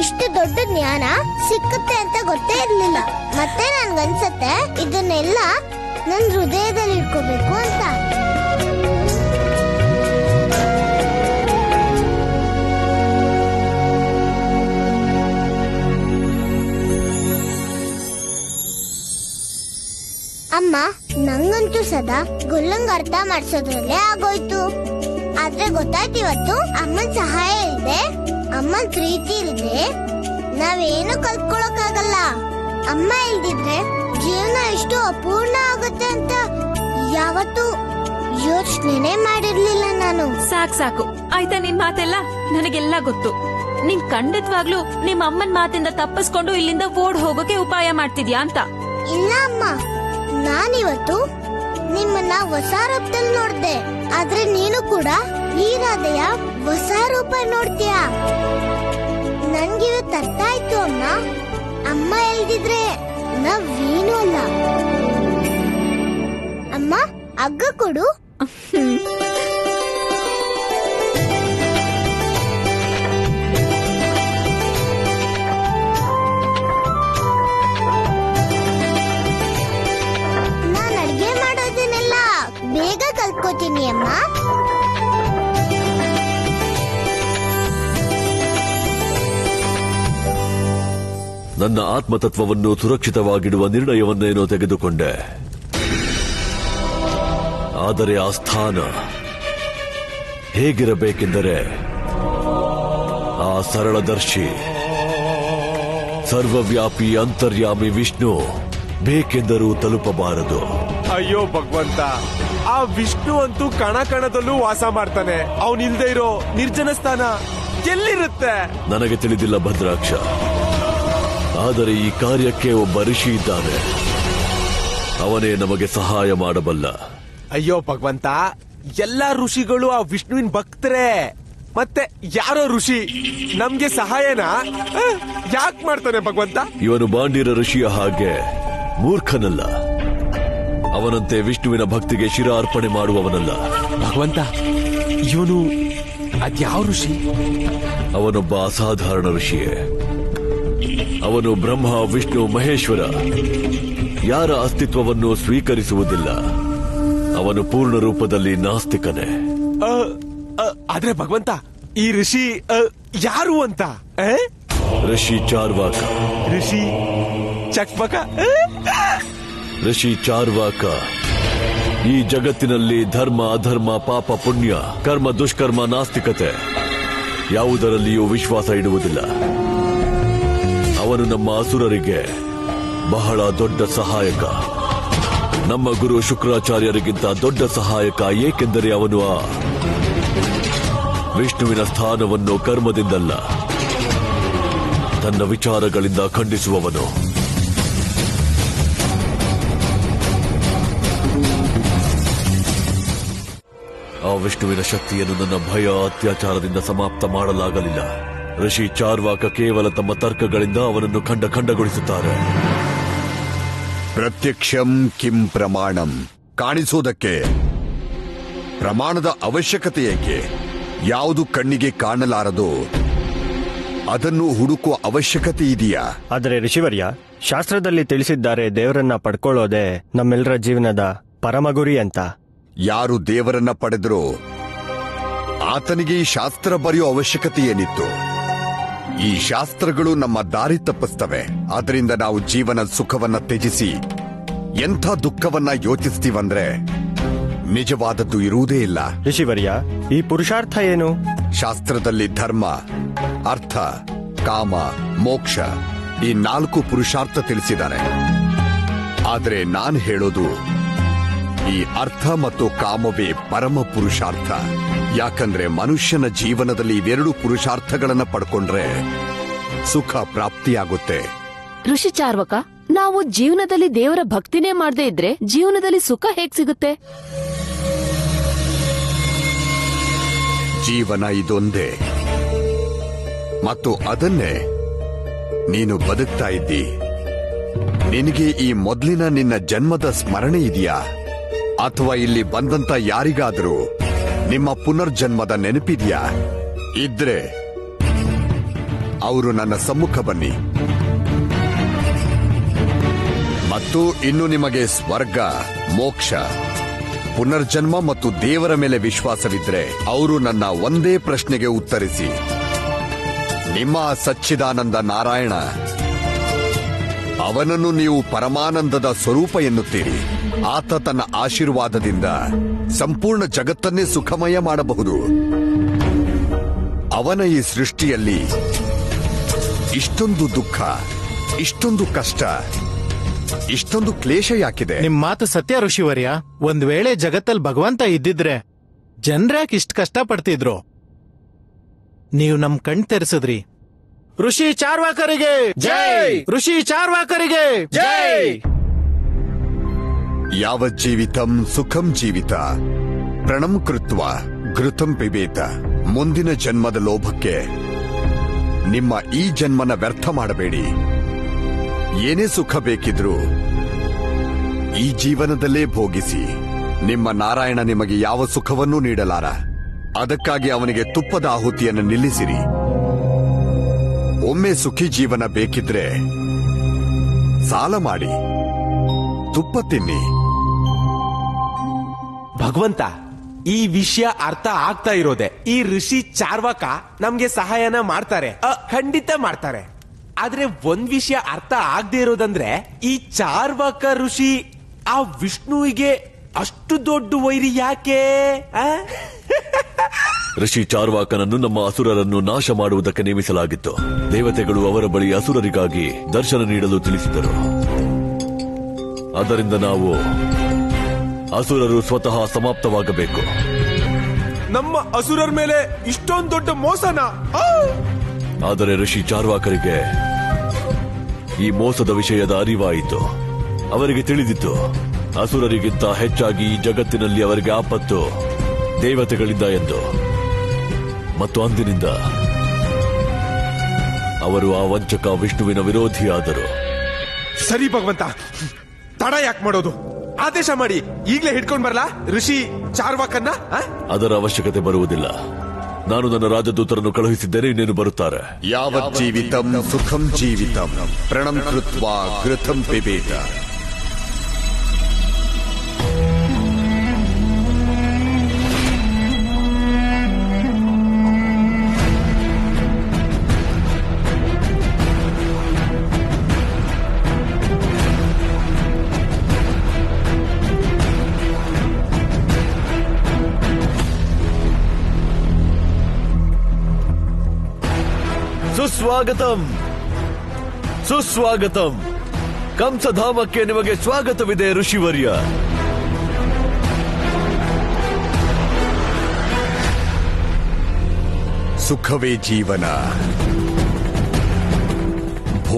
[SPEAKER 2] ಇಷ್ಟು ದೊಡ್ಡ ಜ್ಞಾನ ಸಿಕ್ಕುತ್ತೆ ಅಂತ ಗೊತ್ತೇ ಇರ್ಲಿಲ್ಲ. ಮತ್ತೆ ನನ್ಗನ್ಸತ್ತೆ ಇದನ್ನೆಲ್ಲ ನನ್ ಹೃದಯದಲ್ಲಿ ಇಟ್ಕೋಬೇಕು ಅಂತ. ಅಮ್ಮ, ನಂಗಂತೂ ಸದಾ ಗುಲ್ಲಂಗ್ ಅರ್ಥ ಮಾಡ್ಸೋದ್ರಲ್ಲೇ ಆಗೋಯ್ತು. ಆದ್ರೆ ಗೊತ್ತಾಯ್ತು ಇವತ್ತು ಅಮ್ಮನ್ ಸಹಾಯ ಇಲ್ದೆ, ಅಮ್ಮನ್ ಪ್ರೀತಿ ಇಲ್ದೆ ನಾವೇನು ಕಲ್ತ್ಕೊಳಕ್ಕಾಗಲ್ಲ. ಅಮ್ಮ ಇಲ್ದಿದ್ರೆ ಜೀವನ ಎಷ್ಟು ಅಪೂರ್ಣ ಆಗುತ್ತೆ ಅಂತ ಯಾವತ್ತೂ ಯೋಚನೆ ಮಾಡಿರ್ಲಿಲ್ಲ ನಾನು.
[SPEAKER 5] ಸಾಕು ಆಯ್ತಾ ನಿನ್ ಮಾತೆಲ್ಲ? ನನಗೆಲ್ಲ ಗೊತ್ತು. ನೀನ್ ಖಂಡಿತವಾಗ್ಲೂ ನಿಮ್ಮ ಅಮ್ಮನ್ ಮಾತಿಂದ ತಪ್ಪಿಸ್ಕೊಂಡು ಇಲ್ಲಿಂದ ಓಡ್ ಹೋಗೋಕೆ ಉಪಾಯ ಮಾಡ್ತಿದ್ಯಾ ಅಂತ.
[SPEAKER 2] ಇಲ್ಲ ಅಮ್ಮ, ನಾನಿವತ್ತು ನಿಮ್ಮನ್ನ ಹೊಸ ರೂಪದಲ್ಲಿ ನೋಡ್ದೆ. ಆದ್ರೆ ನೀನು ಕೂಡ ಈ ರಾಧೆಯ ಹೊಸ ರೂಪ ನೋಡ್ತೀಯ. ನನ್ಗಿವತ್ತು ಅರ್ಥ ಆಯ್ತು ಅಮ್ಮ. ಅಮ್ಮ ಹೇಳ್ದಿದ್ರೆ ನಾವೇನೂ ಅಲ್ಲ. ಅಮ್ಮ, ಹಗ್ಗ ಕೊಡು. ನಾನ್ ಅಡ್ಗೆ ಮಾಡೋದನ್ನೆಲ್ಲ ಬೇಗ ಕಲ್ತ್ಕೋತೀನಿ ಅಮ್ಮ.
[SPEAKER 3] ನನ್ನ ಆತ್ಮತತ್ವವನ್ನು ಸುರಕ್ಷಿತವಾಗಿಡುವ ನಿರ್ಣಯವನ್ನೇನೋ ತೆಗೆದುಕೊಂಡೆ. ಆದರೆ ಆ ಸ್ಥಾನ ಹೇಗಿರಬೇಕೆಂದರೆ ಆ ಸರಳದರ್ಶಿ ಸರ್ವವ್ಯಾಪಿ ಅಂತರ್ಯಾಮಿ ವಿಷ್ಣು ಬೇಕೆಂದರೂ ತಲುಪಬಾರದು.
[SPEAKER 4] ಅಯ್ಯೋ ಭಗವಂತ, ಆ ವಿಷ್ಣು ಅಂತೂ ಕಣ ಕಣದಲ್ಲೂ ವಾಸ ಮಾಡ್ತಾನೆ. ಅವನಿಲ್ದೇ ಇರೋ ನಿರ್ಜನ ಸ್ಥಾನ ಎಲ್ಲಿರುತ್ತೆ?
[SPEAKER 3] ನನಗೆ ತಿಳಿದಿಲ್ಲ ಭದ್ರಾಕ್ಷ. ಆದರೆ ಈ ಕಾರ್ಯಕ್ಕೆ ಒಬ್ಬ ಋಷಿ ಇದ್ದಾನೆ. ಅವನೇ ನಮಗೆ ಸಹಾಯ ಮಾಡಬಲ್ಲ.
[SPEAKER 4] ಅಯ್ಯೋ ಭಗವಂತ, ಎಲ್ಲಾ ಋಷಿಗಳು ಆ ವಿಷ್ಣುವಿನ ಭಕ್ತರೇ. ಮತ್ತೆ ಯಾರೋ ಋಷಿ ನಮ್ಗೆ ಸಹಾಯನ ಯಾಕೆ ಮಾಡ್ತಾನೆ ಭಗವಂತ?
[SPEAKER 3] ಇವನು ಬಾಂಡೀರ ಋಷಿಯ ಹಾಗೆ ಮೂರ್ಖನಲ್ಲ. ಅವನಂತೆ ವಿಷ್ಣುವಿನ ಭಕ್ತಿಗೆ ಶಿರ ಅರ್ಪಣೆ ಮಾಡುವವನಲ್ಲ.
[SPEAKER 4] ಭಗವಂತ, ಇವನು ಅದ್ಯಾವ ಋಷಿ?
[SPEAKER 3] ಅವನೊಬ್ಬ ಅಸಾಧಾರಣ ಋಷಿಯೇ. ಅವನು ಬ್ರಹ್ಮ, ವಿಷ್ಣು, ಮಹೇಶ್ವರ ಯಾರ ಅಸ್ತಿತ್ವವನ್ನು ಸ್ವೀಕರಿಸುವುದಿಲ್ಲ. ಅವನು ಪೂರ್ಣ ರೂಪದಲ್ಲಿ ನಾಸ್ತಿಕನೇ.
[SPEAKER 4] ಆದ್ರೆ ಭಗವಂತ, ಈ ಋಷಿ ಯಾರು ಅಂತ?
[SPEAKER 3] ಋಷಿ ಚಾರ್ವಾಕ.
[SPEAKER 4] ಋಷಿ ಚಕ್ಮಕ?
[SPEAKER 3] ಋಷಿ ಚಾರ್ವಾಕ ಈ ಜಗತ್ತಿನಲ್ಲಿ ಧರ್ಮ, ಅಧರ್ಮ, ಪಾಪ, ಪುಣ್ಯ, ಕರ್ಮ, ದುಷ್ಕರ್ಮ, ನಾಸ್ತಿಕತೆ ಯಾವುದರಲ್ಲಿಯೂ ವಿಶ್ವಾಸ ಇಡುವುದಿಲ್ಲ. ಅವನು ನಮ್ಮ ಅಸುರರಿಗೆ ಬಹಳ ದೊಡ್ಡ ಸಹಾಯಕ. ನಮ್ಮ ಗುರು ಶುಕ್ರಾಚಾರ್ಯರಿಗಿಂತ ದೊಡ್ಡ ಸಹಾಯಕ. ಏಕೆಂದರೆ ಅವನು ಆ ವಿಷ್ಣುವಿನ ಸ್ಥಾನವನ್ನು ಕರ್ಮದಿಂದಲ್ಲ ತನ್ನ ವಿಚಾರಗಳಿಂದ ಖಂಡಿಸುವವನು. ಆ ವಿಷ್ಣುವಿನ ಶಕ್ತಿಯನ್ನು ನನ್ನ ಭಯ ಅತ್ಯಾಚಾರದಿಂದ ಸಮಾಪ್ತ ಮಾಡಲಾಗಲಿಲ್ಲ. ಋಷಿ ಚಾರ್ವಾಕ ಕೇವಲ ತಮ್ಮ ತರ್ಕಗಳಿಂದ ಅವನನ್ನು ಖಂಡಗೊಳಿಸುತ್ತಾರೆ.
[SPEAKER 9] ಪ್ರತ್ಯಕ್ಷಂ ಕಿಂ ಪ್ರಮಾಣಂ. ಕಾಣಿಸೋದಕ್ಕೆ ಪ್ರಮಾಣದ ಅವಶ್ಯಕತೆ ಏಕೆ? ಯಾವುದು ಕಣ್ಣಿಗೆ ಕಾಣಲಾರದೋ ಅದನ್ನು ಹುಡುಕುವ ಅವಶ್ಯಕತೆ ಇದೆಯಾ?
[SPEAKER 10] ಆದರೆ ಋಷಿವರ್ಯ, ಶಾಸ್ತ್ರದಲ್ಲಿ ತಿಳಿಸಿದ್ದಾರೆ ದೇವರನ್ನ ಪಡ್ಕೊಳ್ಳೋದೇ ನಮ್ಮೆಲ್ಲರ ಜೀವನದ ಪರಮಗುರಿ ಅಂತ.
[SPEAKER 9] ಯಾರು ದೇವರನ್ನ ಪಡೆದರೋ ಆತನಿಗೆ ಈ ಶಾಸ್ತ್ರ ಬರೆಯೋ ಅವಶ್ಯಕತೆ ಏನಿತ್ತು? ಈ ಶಾಸ್ತ್ರಗಳು ನಮ್ಮ ದಾರಿ ತಪ್ಪಿಸ್ತವೆ. ಅದರಿಂದ ನಾವು ಜೀವನ ಸುಖವನ್ನ ತ್ಯಜಿಸಿ ಎಂಥ ದುಃಖವನ್ನ ಯೋಚಿಸ್ತೀವಂದ್ರೆ ನಿಜವಾದದ್ದು ಇರುವುದೇ ಇಲ್ಲ.
[SPEAKER 10] ಋಷಿವರ್ಯ, ಈ ಪುರುಷಾರ್ಥ ಏನು?
[SPEAKER 9] ಶಾಸ್ತ್ರದಲ್ಲಿ ಧರ್ಮ, ಅರ್ಥ, ಕಾಮ, ಮೋಕ್ಷ ಈ 4 ಪುರುಷಾರ್ಥ ತಿಳಿಸಿದ್ದಾರೆ. ಆದರೆ ನಾನು ಹೇಳೋದು ಈ ಅರ್ಥ ಮತ್ತು ಕಾಮವೇ ಪರಮ ಪುರುಷಾರ್ಥ. ಯಾಕಂದ್ರೆ ಮನುಷ್ಯನ ಜೀವನದಲ್ಲಿ ಇವೆರಡು ಪುರುಷಾರ್ಥಗಳನ್ನ ಪಡ್ಕೊಂಡ್ರೆ ಸುಖ ಪ್ರಾಪ್ತಿಯಾಗುತ್ತೆ.
[SPEAKER 11] ಋಷಿ ಚಾರ್ವಕ, ನಾವು ಜೀವನದಲ್ಲಿ ದೇವರ ಭಕ್ತಿನೇ ಮಾಡದೇ ಇದ್ರೆ ಜೀವನದಲ್ಲಿ ಸುಖ ಹೇಗ್ ಸಿಗುತ್ತೆ?
[SPEAKER 9] ಜೀವನ ಇದೊಂದೇ ಮತ್ತು ಅದನ್ನೇ ನೀನು ಬದುಕ್ತಾ ಇದ್ದಿ. ನಿನಗೆ ಈ ಮೊದಲಿನ ನಿನ್ನ ಜನ್ಮದ ಸ್ಮರಣೆ ಇದೆಯಾ? ಅಥವಾ ಇಲ್ಲಿ ಬಂದಂತ ಯಾರಿಗಾದರೂ ನಿಮ್ಮ ಪುನರ್ಜನ್ಮದ ನೆನಪಿದೆಯಾ? ಇದ್ರೆ ಅವರು ನನ್ನ ಸಮ್ಮುಖ ಬನ್ನಿ. ಮತ್ತು ಇನ್ನು ನಿಮಗೆ ಸ್ವರ್ಗ, ಮೋಕ್ಷ, ಪುನರ್ಜನ್ಮ ಮತ್ತು ದೇವರ ಮೇಲೆ ವಿಶ್ವಾಸವಿದ್ರೆ ಅವರು ನನ್ನ ಒಂದೇ ಪ್ರಶ್ನೆಗೆ ಉತ್ತರಿಸಿ. ನಿಮ್ಮ ಸಚ್ಚಿದಾನಂದ ನಾರಾಯಣ, ಅವನನ್ನು ನೀವು ಪರಮಾನಂದದ ಸ್ವರೂಪ ಎನ್ನುತ್ತೀರಿ. ಆತ ತನ್ನ ಆಶೀರ್ವಾದದಿಂದ ಸಂಪೂರ್ಣ ಜಗತ್ತನ್ನೇ ಸುಖಮಯ ಮಾಡಬಹುದು. ಅವನ ಈ ಸೃಷ್ಟಿಯಲ್ಲಿ ಇಷ್ಟೊಂದು ದುಃಖ, ಇಷ್ಟೊಂದು ಕಷ್ಟ, ಇಷ್ಟೊಂದು ಕ್ಲೇಶ ಯಾಕಿದೆ?
[SPEAKER 12] ನಿಮ್ ಮಾತು ಸತ್ಯ ಋಷಿವರ್ಯ. ಒಂದ್ ವೇಳೆ ಜಗತ್ತಲ್ಲಿ ಭಗವಂತ ಇದ್ದಿದ್ರೆ ಜನ್ರ್ಯಾಕ್ ಇಷ್ಟ ಕಷ್ಟ ಪಡ್ತಿದ್ರು? ನೀವು ನಮ್ ಕಣ್ ತೆರೆಸಿದ್ರಿ. ಋಷಿ ಚಾರ್ವಾಕರಿಗೆ ಜೈ! ಋಷಿ ಚಾರ್ವಾಕರಿಗೆ ಜೈ!
[SPEAKER 9] ಯಾವಜ್ಜೀವಿತಂ ಸುಖಂ ಜೀವಿತ ಪ್ರಣಂ ಕೃತ್ವ ಘೃತಂ ಪಿಬೇತ. ಮುಂದಿನ ಜನ್ಮದ ಲೋಭಕ್ಕೆ ನಿಮ್ಮ ಈ ಜನ್ಮನ ವ್ಯರ್ಥ ಮಾಡಬೇಡಿ. ಏನೇ ಸುಖ ಬೇಕಿದ್ರೂ ಈ ಜೀವನದಲ್ಲೇ ಭೋಗಿಸಿ. ನಿಮ್ಮ ನಾರಾಯಣ ನಿಮಗೆ ಯಾವ ಸುಖವನ್ನೂ ನೀಡಲಾರ. ಅದಕ್ಕಾಗಿ ಅವನಿಗೆ ತುಪ್ಪದ ಆಹುತಿಯನ್ನು ನಿಲ್ಲಿಸಿರಿ. ಒಮ್ಮೆ ಸುಖಿ ಜೀವನ ಬೇಕಿದ್ರೆ ಸಾಲ ಮಾಡಿ ತುಪ್ಪ ತಿನ್ನಿ.
[SPEAKER 4] ಭಗವಂತ, ಈ ವಿಷಯ ಅರ್ಥ ಆಗ್ತಾ ಇರೋದೆ ಈ ಋಷಿ ಚಾರ್ವಾಕ ನಮ್ಗೆ ಸಹಾಯನ ಮಾಡ್ತಾರೆ, ಖಂಡಿತ ಮಾಡ್ತಾರೆ. ಆದ್ರೆ ಒಂದ್ ವಿಷಯ ಅರ್ಥ ಆಗದೆ ಇರೋದಂದ್ರೆ ಈ ಚಾರ್ವಾಕ ಋಷಿ ಆ ವಿಷ್ಣುವಿಗೆ ಅಷ್ಟು ದೊಡ್ಡ ವೈರಿ ಯಾಕೆ?
[SPEAKER 3] ಋಷಿ ಚಾರ್ವಾಕನನ್ನು ನಮ್ಮ ಅಸುರರನ್ನು ನಾಶ ಮಾಡುವುದಕ್ಕೆ ನೇಮಿಸಲಾಗಿತ್ತು. ದೇವತೆಗಳು ಅವರ ಬಳಿ ಅಸುರರಿಗಾಗಿ ದರ್ಶನ ನೀಡಲು ತಿಳಿಸಿದರು. ಆದ್ದರಿಂದ ನಾವು ಅಸುರರು ಸ್ವತಃ ಸಮಾಪ್ತವಾಗಬೇಕು.
[SPEAKER 4] ನಮ್ಮ ಅಸುರರ ಮೇಲೆ ಇಷ್ಟೊಂದು ದೊಡ್ಡ ಮೋಸನ?
[SPEAKER 3] ಆದರೆ ಋಷಿ ಚಾರ್ವಾಕರಿಗೆ ಈ ಮೋಸದ ವಿಷಯದ ಅರಿವಾಯಿತು. ಅವರಿಗೆ ತಿಳಿದಿತ್ತು ಅಸುರರಿಗಿಂತ ಹೆಚ್ಚಾಗಿ ಈ ಜಗತ್ತಿನಲ್ಲಿ ಅವರಿಗೆ ಆಪತ್ತು ದೇವತೆಗಳಿಂದ ಎಂದು. ಮತ್ತು ಅಂದಿನಿಂದ ಅವರು ಆ ವಂಚಕ ವಿಷ್ಣುವಿನ ವಿರೋಧಿಯಾದರು.
[SPEAKER 4] ಸರಿ ಭಗವಂತ, ತಡ ಯಾಕೆ ಮಾಡೋದು? ಆದೇಶ ಮಾಡಿ ಈಗಲೇ ಹಿಡ್ಕೊಂಡ್ ಬರಲಾ ಋಷಿ ಚಾರ್ವಾಕನ್ನ?
[SPEAKER 3] ಅದರ ಅವಶ್ಯಕತೆ ಬರುವುದಿಲ್ಲ. ನಾನು ನನ್ನ ರಾಜದೂತರನ್ನು ಕಳುಹಿಸಿದ್ದೇನೆ, ಇನ್ನೇನು ಬರುತ್ತಾರೆ.
[SPEAKER 9] ಯಾವಜ್ಜೀವಿತಂ ಸುಖಂ ಜೀವಿತಂ ಪ್ರಣಂ ಕೃತ್ವಾ ಘೃತಂ ಪಿಬೇತ.
[SPEAKER 3] ಸುಸ್ವಾಗತಂ, ಸುಸ್ವಾಗತಂ. ಕಂಸಧಾಮಕ್ಕೆ ನಿಮಗೆ ಸ್ವಾಗತವಿದೆ ಋಷಿವರ್ಯ.
[SPEAKER 9] ಸುಖವೇ ಜೀವನ.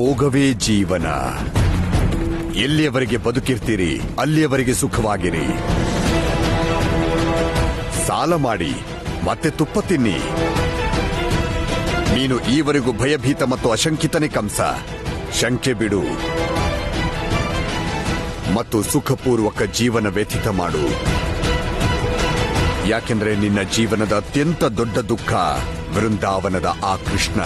[SPEAKER 9] ಭೋಗವೇ ಜೀವನ. ಎಲ್ಲಿಯವರೆಗೆ ಬದುಕಿರ್ತೀರಿ ಅಲ್ಲಿಯವರೆಗೆ ಸುಖವಾಗಿರಿ. ಸಾಲ ಮಾಡಿ ಮತ್ತೆ ತುಪ್ಪ ತಿನ್ನಿ. ನೀನು ಈವರೆಗೂ ಭಯಭೀತ ಮತ್ತು ಅಶಂಕಿತನೇ ಕಂಸ. ಶಂಕೆ ಬಿಡು ಮತ್ತು ಸುಖಪೂರ್ವಕ ಜೀವನ ವ್ಯತೀತ ಮಾಡು. ಯಾಕೆಂದ್ರೆ ನಿನ್ನ ಜೀವನದ ಅತ್ಯಂತ ದೊಡ್ಡ ದುಃಖ ವೃಂದಾವನದ ಆ ಕೃಷ್ಣ.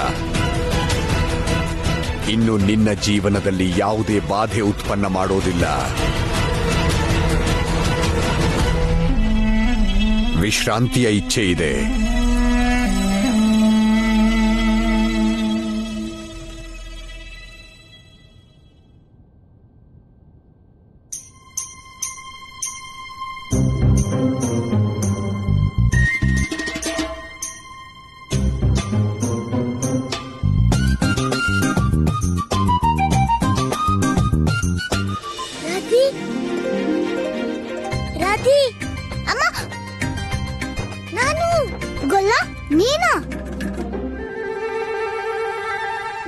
[SPEAKER 9] ಇನ್ನು ನಿನ್ನ ಜೀವನದಲ್ಲಿ ಯಾವುದೇ ಬಾಧೆ ಉತ್ಪನ್ನ ಮಾಡೋದಿಲ್ಲ. ವಿಶ್ರಾಂತಿಯ ಇಚ್ಛೆ ಇದೆ.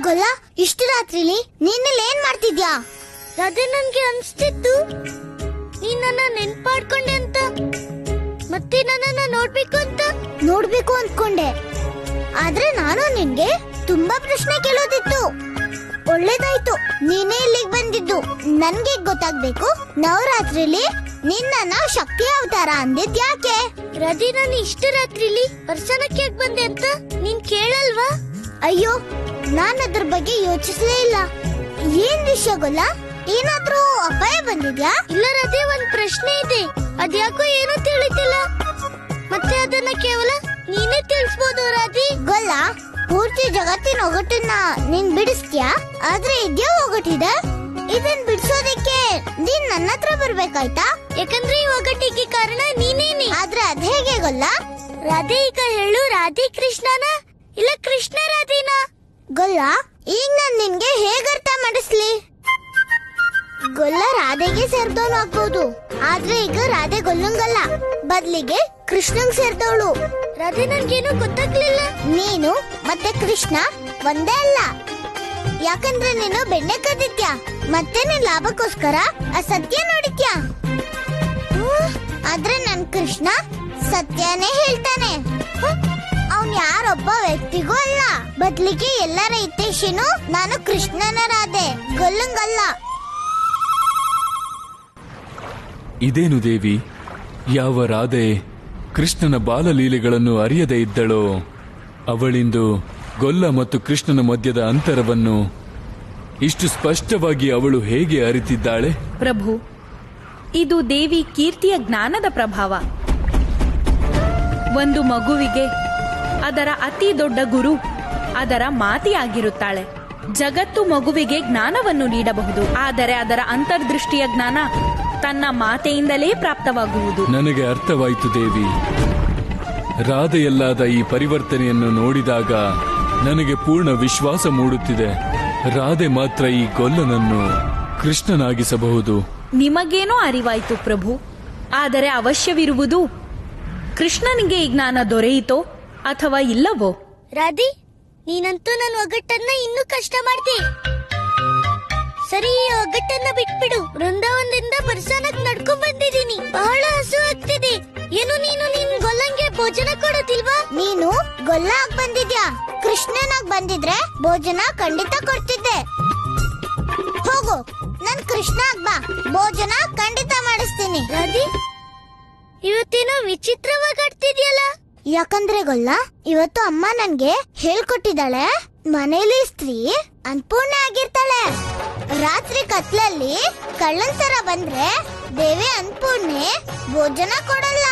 [SPEAKER 2] ಗೊಲ್ಲ, ಇಷ್ಟು ರಾತ್ರಿಲಿ ನೀನೆಲ್ಲ ಏನ್ ಮಾಡ್ತಿದ್ಯಾ? ಅದೇ ನನ್ಗೆ ಅನ್ಸ್ತಿತ್ತು ನೀನನ್ನ ನೆನ್ಪಾಡ್ಕೊಂಡೆ ಅಂತ, ಮತ್ತೆ ನನ್ನನ್ನ ನೋಡ್ಬೇಕು ಅಂದ್ಕೊಂಡೆ. ಆದ್ರೆ ನಾನು ನಿನ್ಗೆ ತುಂಬಾ ಪ್ರಶ್ನೆ ಕೇಳೋದಿತ್ತು. ಒಳ್ಳೇದಾಯ್ತು ನೀನೇ ಇಲ್ಲಿಗೆ ಬಂದಿದ್ದು. ನನ್ಗೆ ಗೊತ್ತಾಗ್ಬೇಕು, ನವರಾತ್ರಿಲಿ ನಿನ್ನ ಶಕ್ತಿ ಅವತಾರ ಅಂದಿದ್ ಯಾಕೆ? ರಜಿ, ನಾನು ಇಷ್ಟು ರಾತ್ರಿಲಿ ಪರ್ಸನಕ್ಕೆ ಬಂದೆ ಅಂತ ನೀನ್ ಕೇಳಲ್ವಾ? ಅಯ್ಯೋ, ನಾನು ಅದ್ರ ಬಗ್ಗೆ ಯೋಚಿಸ್ಲೇ ಇಲ್ಲ. ಏನ್ ವಿಷಯ ಗೊಲ್ಲ? ಏನಾದ್ರೂ ಅಪಾಯ ಬಂದಿದ್ಯಾ? ಇಲ್ಲ ರಜೆ, ಒಂದ್ ಪ್ರಶ್ನೆ ಇದೆ, ಅದ್ಯಾಕೋ ಏನೋ ತಿಳಿತಿಲ್ಲ. ಮತ್ತೆ ಅದನ್ನ ಕೇವಲ ನೀನೇ ತಿಳಿಸ್ಬೋದು ರಾಜಿ. ಗೊಲ್ಲ, ಪೂರ್ತಿ ಜಗತ್ತಿನ ಒಗಟನ್ನ ನೀನ್ ಬಿಡಿಸ್ತೀಯಾ? ಆದ್ರೆ ಇದ್ಯಾ ಒಗಟಿದೆ, ಇದನ್ ಬಿಡಿಸೋದಕ್ಕೆ ನೀನ್ ನನ್ನ ಹತ್ರ ಬರ್ಬೇಕಾಯ್ತಾ? ಯಾಕಂದ್ರೆ ಈ ಒಗಟಿಗೆ ಕಾರಣ ನೀನೇನೆ. ಆದ್ರೆ ಅದ್ ಹೇಗೆ ಗೊಲ್ಲ? ರಾಧೆ, ಈಗ ಹೇಳು, ರಾಧೆ ಕೃಷ್ಣನ ಇಲ್ಲ ಕೃಷ್ಣ ರಾಧಿನ? ಗೊಲ್ಲ, ಈಗ ನಾನ್ ನಿನ್ಗೆ ಹೇಗ್ ಅರ್ಥ ಮಾಡಿಸ್ಲಿ? ಗೊಲ್ಲ ರಾಧೆಗೆ ಸೇರ್ದವನು ಆಗ್ಬೋದು, ಆದ್ರೆ ಈಗ ರಾಧೆ ಗೊಲ್ಲಂಗಲ್ಲ, ಬದ್ಲಿಗೆ ಕೃಷ್ಣಂಗ್ ಸೇರ್ದವಳು. ರಾಧೆ, ನನ್ಗೇನು ಗೊತ್ತಾಗ್ಲಿಲ್ಲ. ನೀನು ಮತ್ತೆ ಕೃಷ್ಣ ಒಂದೇ ಅಲ್ಲ, ಯಾಕಂದ್ರೆ ನೀನು ಬೆಣ್ಣೆ ಕದ್ದಿದ್ಯಾ, ಮತ್ತೆ ನಿನ್ ಲಾಭಕ್ಕೋಸ್ಕರ ಅಸತ್ಯ ನೋಡಿದ್ಯಾ. ಆದ್ರೆ ನನ್ ಕೃಷ್ಣ ಸತ್ಯನೇ ಹೇಳ್ತಾನೆ. ಅವನ್ ಯಾರೊಬ್ಬ ವ್ಯಕ್ತಿಗೂ ಅಲ್ಲ, ಬದ್ಲಿಗೆ ಎಲ್ಲರ ಹಿತೈಷಿನೂ ನಾನು ಕೃಷ್ಣನ ರಾಧೆ, ಗೊಲ್ಲಂಗಲ್ಲ.
[SPEAKER 7] ಇದೇನು ದೇವಿ, ಯಾವ ರಾಧೆ ಕೃಷ್ಣನ ಬಾಲಲೀಲೆಗಳನ್ನು ಅರಿಯದೇ ಇದ್ದಳೋ ಅವಳಿಂದು ಗೊಲ್ಲ ಮತ್ತು ಕೃಷ್ಣನ ಮಧ್ಯದ ಅಂತರವನ್ನು ಇಷ್ಟು ಸ್ಪಷ್ಟವಾಗಿ ಅವಳು ಹೇಗೆ ಅರಿತಿದ್ದಾಳೆ?
[SPEAKER 5] ಪ್ರಭು, ಇದು ದೇವಿ ಕೀರ್ತಿಯ ಜ್ಞಾನದ ಪ್ರಭಾವ. ಒಂದು ಮಗುವಿಗೆ ಅದರ ಅತಿ ದೊಡ್ಡ ಗುರು ಅದರ ಮಾತೆಯಾಗಿರುತ್ತಾಳೆ. ಜಗತ್ತು ಮಗುವಿಗೆ ಜ್ಞಾನವನ್ನು ನೀಡಬಹುದು, ಆದರೆ ಅದರ ಅಂತರ್ದೃಷ್ಟಿಯ ಜ್ಞಾನ ತನ್ನ ಮಾತೆಯಿಂದಲೇ ಪ್ರಾಪ್ತವಾಗುವುದು.
[SPEAKER 7] ನನಗೆ ಅರ್ಥವಾಯಿತು ದೇವಿ. ರಾಧೆಯಲ್ಲಾದ ಈ ಪರಿವರ್ತನೆಯನ್ನು ನೋಡಿದಾಗ ನನಗೆ ಪೂರ್ಣ ವಿಶ್ವಾಸ ಮೂಡುತ್ತಿದೆ. ರಾಧೆ ಮಾತ್ರ ಈ ಗೊಲ್ಲನನ್ನು ಕೃಷ್ಣನಾಗಿಸಬಹುದು.
[SPEAKER 5] ನಿಮಗೇನೋ ಅರಿವಾಯಿತು ಪ್ರಭು, ಆದರೆ ಅವಶ್ಯವಿರುವುದು ಕೃಷ್ಣನಿಗೆ ಈ ಜ್ಞಾನ ದೊರೆಯಿತೋ ಅಥವಾ ಇಲ್ಲವೋ?
[SPEAKER 2] ರಾಧಿ, ನೀನಂತೂ ನನ್ನ ಒಗ್ಗಟ್ಟನ್ನ ಇನ್ನೂ ಕಷ್ಟ ಮಾಡ್ತಿ. ಸರಿ, ಈ ಒಗ್ಗಟ್ಟನ್ನ ಬಿಟ್ಬಿಡು. ವೃಂದಾವನದಿಂದ ಬರ್ಸಾನಕ್ ನಡ್ಕೊಂಡ್ ಬಂದಿದ್ದೀನಿ, ಬಹಳ ಹಸು ಆಗ್ತಿದೆ. ಏನು ನೀನು ನಿನ್ ಗೊಲ್ಲಂಗೆ ಭೋಜನ ಕೊಡೋದಿಲ್ವಾ? ನೀನು ಗೊಲ್ಲ ಆಗ್ ಬಂದಿದ್ಯಾ, ಕೃಷ್ಣನಾಗ್ ಬಂದಿದ್ರೆ ಭೋಜನ ಖಂಡಿತ ಕೊಡ್ತಿದ್ದೆ. ಹೋಗು, ನನ್ ಕೃಷ್ಣ ಬಾ, ಭೋಜನ ಖಂಡಿತ ಮಾಡಿಸ್ತೀನಿ. ರಾಧಿ, ಇವತ್ತೇನೋ ವಿಚಿತ್ರವಾಗಿ ಆಡ್ತಿದ್ಯಲ್ಲ? ಯಾಕಂದ್ರೆ ಗೊಲ್ಲ, ಇವತ್ತು ಅಮ್ಮ ನನ್ಗೆ ಹೇಳ್ಕೊಟ್ಟಿದ್ದಾಳೆ, ಮನೇಲಿ ಸ್ತ್ರೀ ಅನ್ಪೂರ್ಣೆ ಆಗಿರ್ತಾಳೆ. ರಾತ್ರಿ ಕತ್ಲಲ್ಲಿ ಕಳ್ಳನ್ ತರ ಬಂದ್ರೆ ದೇವಿ ಅನ್ಪೂರ್ಣೆ ಭೋಜನ ಕೊಡಲ್ಲ.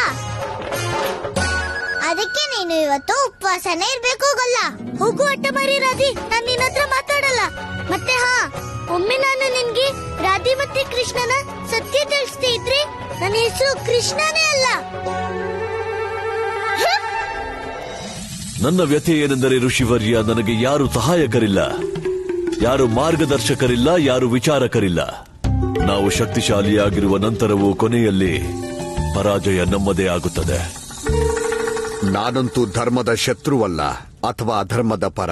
[SPEAKER 2] ಅದಕ್ಕೆ ನೀನು ಇವತ್ತು ಉಪವಾಸನೇ ಇರ್ಬೇಕು ಗೊಲ್ಲ. ಹೋಗು ಅಟ್ಟ ಮಾರಿ ರಾಧಿ, ನಾನ್ ನಿನ್ನ ಹತ್ರ ಮಾತಾಡಲ್ಲ. ಮತ್ತೆ ಒಮ್ಮೆ ನಾನು ನಿನ್ಗೆ ರಾಧಿ ಮತ್ತೆ ಕೃಷ್ಣನ ಸತ್ಯ ತಿಳಿಸ್ತಾ ಇದ್ರೆ ನನ್ನ ಹೆಸರು ಕೃಷ್ಣನೇ ಅಲ್ಲ.
[SPEAKER 3] ನನ್ನ ವ್ಯಥೆ ಏನೆಂದರೆ ಋಷಿವರ್ಯ, ನನಗೆ ಯಾರು ಸಹಾಯಕರಿಲ್ಲ, ಯಾರು ಮಾರ್ಗದರ್ಶಕರಿಲ್ಲ, ಯಾರು ವಿಚಾರಕರಿಲ್ಲ. ನಾವು ಶಕ್ತಿಶಾಲಿಯಾಗಿರುವ ನಂತರವೂ ಕೊನೆಯಲ್ಲಿ ಪರಾಜಯ ನಮ್ಮದೇ ಆಗುತ್ತದೆ.
[SPEAKER 9] ನಾನಂತೂ ಧರ್ಮದ ಶತ್ರುವಲ್ಲ ಅಥವಾ ಅಧರ್ಮದ ಪರ.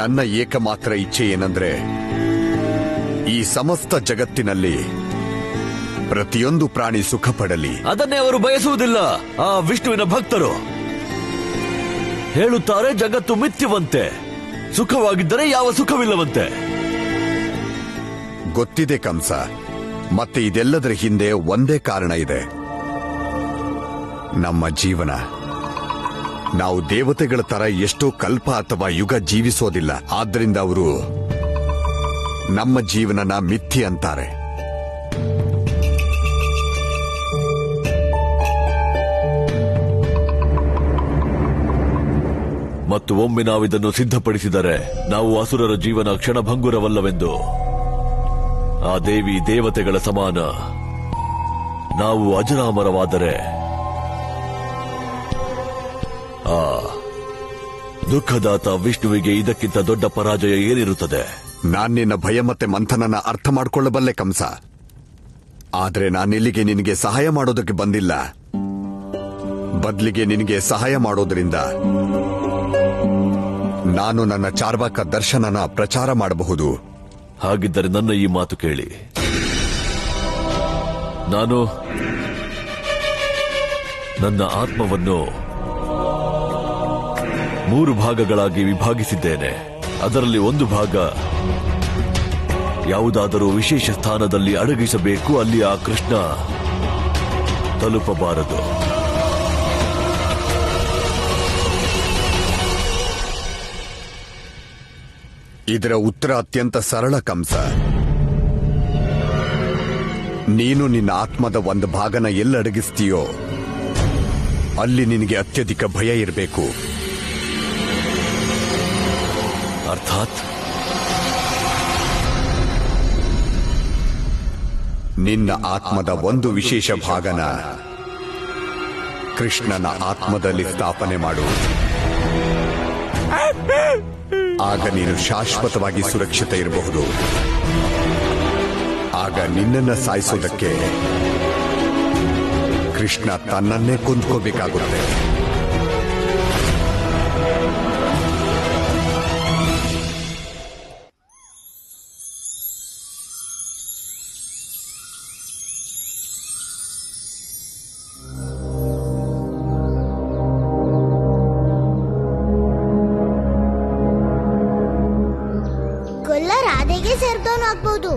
[SPEAKER 9] ನನ್ನ ಏಕಮಾತ್ರ ಇಚ್ಛೆ ಏನಂದ್ರೆ ಈ ಸಮಸ್ತ ಜಗತ್ತಿನಲ್ಲಿ ಪ್ರತಿಯೊಂದು ಪ್ರಾಣಿ ಸುಖ ಪಡಲಿ.
[SPEAKER 3] ಅದನ್ನೇ ಅವರು ಬಯಸುವುದಿಲ್ಲ. ಆ ವಿಷ್ಣುವಿನ ಭಕ್ತರು ಹೇಳುತ್ತಾರೆ, ಜಗತ್ತು ಮಿಥ್ಯವಂತೆ, ಸುಖವಾಗಿದ್ದರೆ ಯಾವ ಸುಖವಿಲ್ಲವಂತೆ.
[SPEAKER 9] ಗೊತ್ತಿದೆ ಕಂಸ, ಮತ್ತೆ ಇದೆಲ್ಲದರ ಹಿಂದೆ ಒಂದೇ ಕಾರಣ ಇದೆ, ನಮ್ಮ ಜೀವನ. ನಾವು ದೇವತೆಗಳ ತರ ಎಷ್ಟೋ ಕಲ್ಪ ಅಥವಾ ಯುಗ ಜೀವಿಸೋದಿಲ್ಲ. ಆದ್ರಿಂದ ಅವರು ನಮ್ಮ ಜೀವನನ ಮಿಥ್ಯೆ ಅಂತಾರೆ.
[SPEAKER 3] ಮತ್ತು ಒಮ್ಮೆ ನಾವಿದನ್ನು ಸಿದ್ಧಪಡಿಸಿದರೆ ನಾವು ಅಸುರರ ಜೀವನ ಕ್ಷಣಭಂಗುರವಲ್ಲವೆಂದು, ಆ ದೇವಿ ದೇವತೆಗಳ ಸಮಾನ, ನಾವು ಅಜರಾಮರವಾದರೆ ಆ ದುಃಖದಾತ ವಿಷ್ಣುವಿಗೆ ಇದಕ್ಕಿಂತ ದೊಡ್ಡ ಪರಾಜಯ ಏನಿರುತ್ತದೆ?
[SPEAKER 9] ನಾನಿನ್ನ ಭಯ ಮತ್ತೆ ಮಂಥನನ ಅರ್ಥ ಮಾಡಿಕೊಳ್ಳಬಲ್ಲೆ ಕಂಸ. ಆದ್ರೆ ನಾನಿಲ್ಲಿಗೆ ನಿನಗೆ ಸಹಾಯ ಮಾಡೋದಕ್ಕೆ ಬಂದಿಲ್ಲ. ಬದಲಿಗೆ ನಿನಗೆ ಸಹಾಯ ಮಾಡೋದ್ರಿಂದ ನಾನು ನನ್ನ ಚಾರ್ವಾಕ ದರ್ಶನನ ಪ್ರಚಾರ ಮಾಡಬಹುದು.
[SPEAKER 3] ಹಾಗಿದ್ದರೆ ನನ್ನ ಈ ಮಾತು ಕೇಳಿ. ನಾನು ನನ್ನ ಆತ್ಮವನ್ನು 3 ಭಾಗಗಳಾಗಿ ವಿಭಾಗಿಸಿದ್ದೇನೆ. ಅದರಲ್ಲಿ ಒಂದು ಭಾಗ ಯಾವುದಾದರೂ ವಿಶೇಷ ಸ್ಥಾನದಲ್ಲಿ ಅಡಗಿಸಬೇಕು, ಅಲ್ಲಿ ಆ ಕೃಷ್ಣ ತಲುಪಬಾರದು.
[SPEAKER 9] ಇದರ ಉತ್ತರ ಅತ್ಯಂತ ಸರಳ ಕಂಸ. ನೀನು ನಿನ್ನ ಆತ್ಮದ ಒಂದು ಭಾಗನ ಎಲ್ಲಡಗಿಸ್ತೀಯೋ ಅಲ್ಲಿ ನಿನಗೆ ಅತ್ಯಧಿಕ ಭಯ ಇರಬೇಕು.
[SPEAKER 3] ಅರ್ಥಾತ್
[SPEAKER 9] ನಿನ್ನ ಆತ್ಮದ ಒಂದು ವಿಶೇಷ ಭಾಗನ ಕೃಷ್ಣನ ಆತ್ಮದಲ್ಲಿ ಸ್ಥಾಪನೆ ಮಾಡು. ಆಗ ನೀನು ಶಾಶ್ವತವಾಗಿ ಸುರಕ್ಷಿತ ಇರಬಹುದು. ಆಗ ನಿನ್ನನ್ನು ಸಾಯಿಸೋದಕ್ಕೆ ಕೃಷ್ಣ ತನ್ನನ್ನೇ ಕೊಂದ್ಕೋಬೇಕಾಗುತ್ತೆ.
[SPEAKER 2] ರಾಧೆಗೆ ಸೇರ್ದವನು ಆಗ್ಬಹುದು,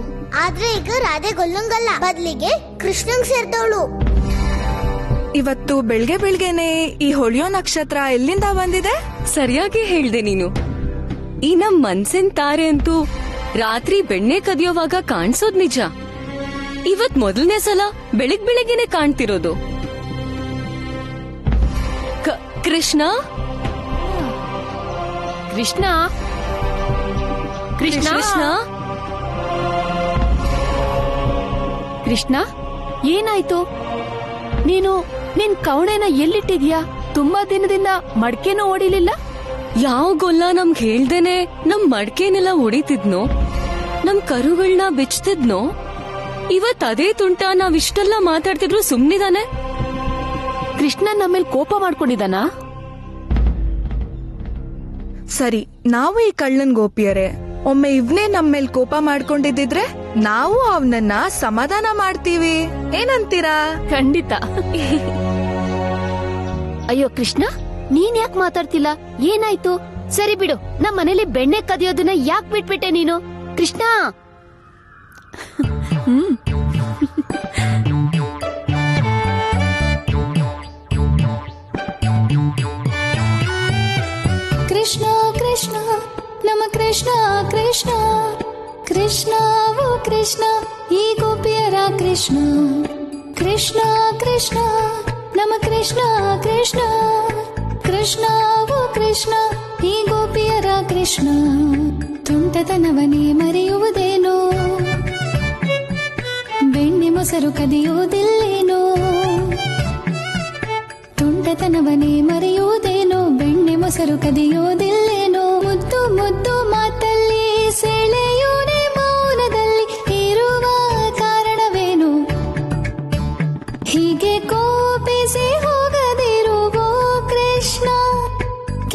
[SPEAKER 2] ಆದ್ರೆ ಈಗ ರಾಧೆ ಗೊಲ್ಲಂಗಲ್ಲ, ಬದ್ಲಿಗೆ ಕೃಷ್ಣಂಗ್ ಸೇರ್ದವಳು.
[SPEAKER 13] ಇವತ್ತು ಬೆಳ್ಗೆ ಬೆಳ್ಗೆನೆ ಈ ಹೊಳೆಯೋ ನಕ್ಷತ್ರ ಎಲ್ಲಿಂದ ಬಂದಿದೆ?
[SPEAKER 14] ಸರಿಯಾಗಿ ಹೇಳ್ದೆ ನೀನು. ಈ ನಮ್ ಮನ್ಸಿನ ತಾರೆ ಅಂತೂ ರಾತ್ರಿ ಬೆಣ್ಣೆ ಕದಿಯೋವಾಗ ಕಾಣಿಸೋದ್ ನಿಜ. ಇವತ್ ಮೊದಲನೇ ಸಲ ಬೆಳಿಗ್ಗೆನೆ ಕಾಣ್ತಿರೋದು. ಕೃಷ್ಣ
[SPEAKER 11] ಕೃಷ್ಣ ಕೃಷ್ಣ ಕೃಷ್ಣ ಏನಾಯ್ತು? ನೀನು ನಿನ್ ಕವಣೆನ ಎಲ್ಲಿಟ್ಟಿದ್ಯಾ? ತುಂಬಾ ದಿನದಿಂದ ಮಡ್ಕೆನೂ ಓಡಿಲಿಲ್ಲ.
[SPEAKER 14] ಯಾವ ಗೊಲ್ಲ ನಮ್ಗ್ ಹೇಳ್ದೇನೆ ನಮ್ ಮಡ್ಕೆನೆಲ್ಲ ಹೊಡಿತಿದ್ನೋ, ನಮ್ ಕರುಗಳನ್ನ ಬಿಚ್ತಿದ್ನೋ. ಇವತ್ ಅದೇ ತುಂಟ ನಾವಿಷ್ಟೆಲ್ಲ ಮಾತಾಡ್ತಿದ್ರು ಸುಮ್ನಿದಾನೆ.
[SPEAKER 11] ಕೃಷ್ಣ ನಮ್ಮೇಲ್ ಕೋಪ ಮಾಡ್ಕೊಂಡಿದಾನ?
[SPEAKER 13] ಸರಿ, ನಾವು ಈ ಕಳ್ಳನ್ ಗೋಪಿಯರೇ. ಒಮ್ಮೆ ಇವ್ನೇ ನಮ್ಮೇಲ್ ಕೋಪ ಮಾಡ್ಕೊಂಡಿದ್ರೆ ನಾವು ಅವನನ್ನ ಸಮಾಧಾನ ಮಾಡ್ತೀವಿ. ಏನಂತೀರಾ?
[SPEAKER 11] ಖಂಡಿತ. ಅಯ್ಯೋ ಕೃಷ್ಣ, ನೀನ್ ಯಾಕೆ ಮಾತಾಡ್ತಿಲ್ಲ? ಏನಾಯ್ತು? ಸರಿ ಬಿಡು, ನಮ್ ಮನೇಲಿ ಬೆಣ್ಣೆ ಕದಿಯೋದನ್ನ ಯಾಕೆ ಬಿಟ್ಬಿಟ್ಟೆ ನೀನು? ಕೃಷ್ಣ
[SPEAKER 15] ಕೃಷ್ಣ ಕೃಷ್ಣ ನಮ ಕೃಷ್ಣ ಕೃಷ್ಣ ಕೃಷ್ಣ ಓ ಕೃಷ್ಣ ಈ ಗೋಪಿಯರ ಕೃಷ್ಣ. ಕೃಷ್ಣ ಕೃಷ್ಣ ನಮ ಕೃಷ್ಣ ಕೃಷ್ಣ ಕೃಷ್ಣ ಓ ಕೃಷ್ಣ ಈ ಗೋಪಿಯರ ಕೃಷ್ಣ. ತುಂಟತನವನೇ ಮರೆಯುವುದೇನೋ, ಬೆಣ್ಣೆ ಮೊಸರು ಕದಿಯುವುದಿಲ್ಲೇನೋ. ತುಂಟತನವನೇ ಮರೆಯುವುದೇನೋ, ಬೆಣ್ಣೆ ಮೊಸರು ಕದಿಯೋದಿಲ್ಲೇನೋ. ಮುದ್ದು ಮುದ್ದು ಮಾತಲ್ಲಿ ಸೆಳೆಯೋನೆ ಮೌನದಲ್ಲಿ ಇರುವ ಕಾರಣವೇನು? ಹೀಗೆ ಕೋಪಿಸಿ ಹೋಗದಿರುವೋ ಕೃಷ್ಣ,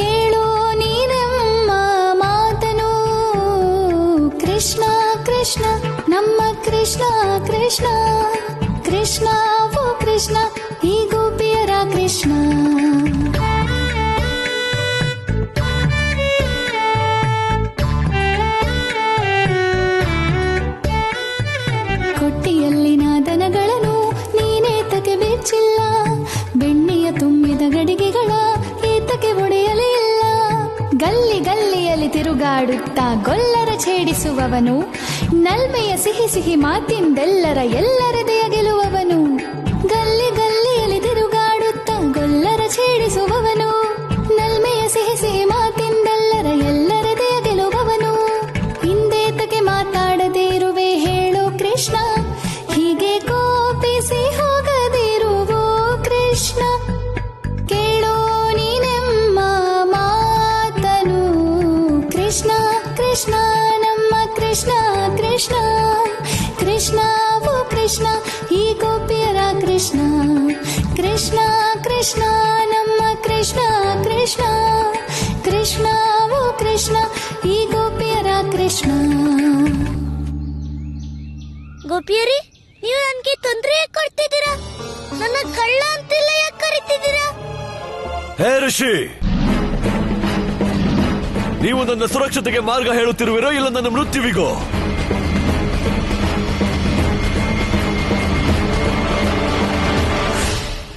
[SPEAKER 15] ಕೇಳೋ ನೀನಮ್ಮ ಮಾತನು. ಕೃಷ್ಣ ಕೃಷ್ಣ ಓ ಕೃಷ್ಣ ಈ ಗೋಪಿಯರ ಕೃಷ್ಣ. ಕೊಟ್ಟಿಯಲ್ಲಿನ ದನಗಳನ್ನು ನೀನೇತಕ್ಕೆ ಬೆಚ್ಚಿಲ್ಲ, ಬೆಣ್ಣೆಯ ತುಂಬಿದ ಗಡಿಗೆಗಳ ಏತಕ್ಕೆ ಒಡೆಯಲೇ ಇಲ್ಲ. ಗಲ್ಲಿ ಗಲ್ಲಿಯಲ್ಲಿ ತಿರುಗಾಡುತ್ತಾ ಗೊಲ್ಲರ ಛೇಡಿಸುವವನು, ನಲ್ಮೆಯ ಸಿಹಿ ಸಿಹಿ ಮಾತಿಂದೆಲ್ಲರ ಎಲ್ಲರದೆಯ ಗೆಲ್ಲುವವನು. ಗಲ್ಲಿ ಗಲ್ಲಿಯಲ್ಲಿ ತಿರುಗಾಡುತ್ತಾ ಗೊಲ್ಲರ ಛೇಡಿಸುವವನು, ನಲ್ಮೆಯ ಸಿಹಿ ಸಿಹಿ ಮಾತಿಂದೆಲ್ಲರ ಎಲ್ಲರದೆಯ ಗೆಲ್ಲುವವನು. ಹಿಂದೇತಕ್ಕೆ ಮಾತಾಡದೇ ಇರುವೆ ಹೇಳೋ ಕೃಷ್ಣ, ಹೀಗೆ ಕೋಪಿಸಿ ಹೋಗದಿರುವೋ ಕೃಷ್ಣ. ಕೇಳೋ ನೀನೆಮ್ಮ ಮಾತನು ಕೃಷ್ಣ ಕೃಷ್ಣ ನಮ್ಮ ಕೃಷ್ಣ ಕೃಷ್ಣ ಕೃಷ್ಣ ಓ ಕೃಷ್ಣ ಈ ಗೋಪಿಯರ ಕೃಷ್ಣ. ಕೃಷ್ಣ ಕೃಷ್ಣ ನಮ್ಮ ಕೃಷ್ಣ ಕೃಷ್ಣ ಕೃಷ್ಣ ಓ ಕೃಷ್ಣ ಈ ಗೋಪಿಯರ ಕೃಷ್ಣ.
[SPEAKER 2] ಗೋಪಿಯರಿ, ನೀವು ನನ್ಗೆ ತೊಂದರೆ ಕೊಡ್ತಿದ್ದೀರಾ? ನನ್ನ ಕಳ್ಳ ಅಂತೆಲ್ಲ ಯಾಕೆ ಕರೀತಿದ್ದೀರಾ?
[SPEAKER 3] ಹೇ ಋಷಿ, ನೀವು ನನ್ನ ಸುರಕ್ಷತೆಗೆ ಮಾರ್ಗ ಹೇಳುತ್ತಿರುವಿರೋ ಇಲ್ಲ ನನ್ನ ಮೃತ್ಯುವಿಗೋ?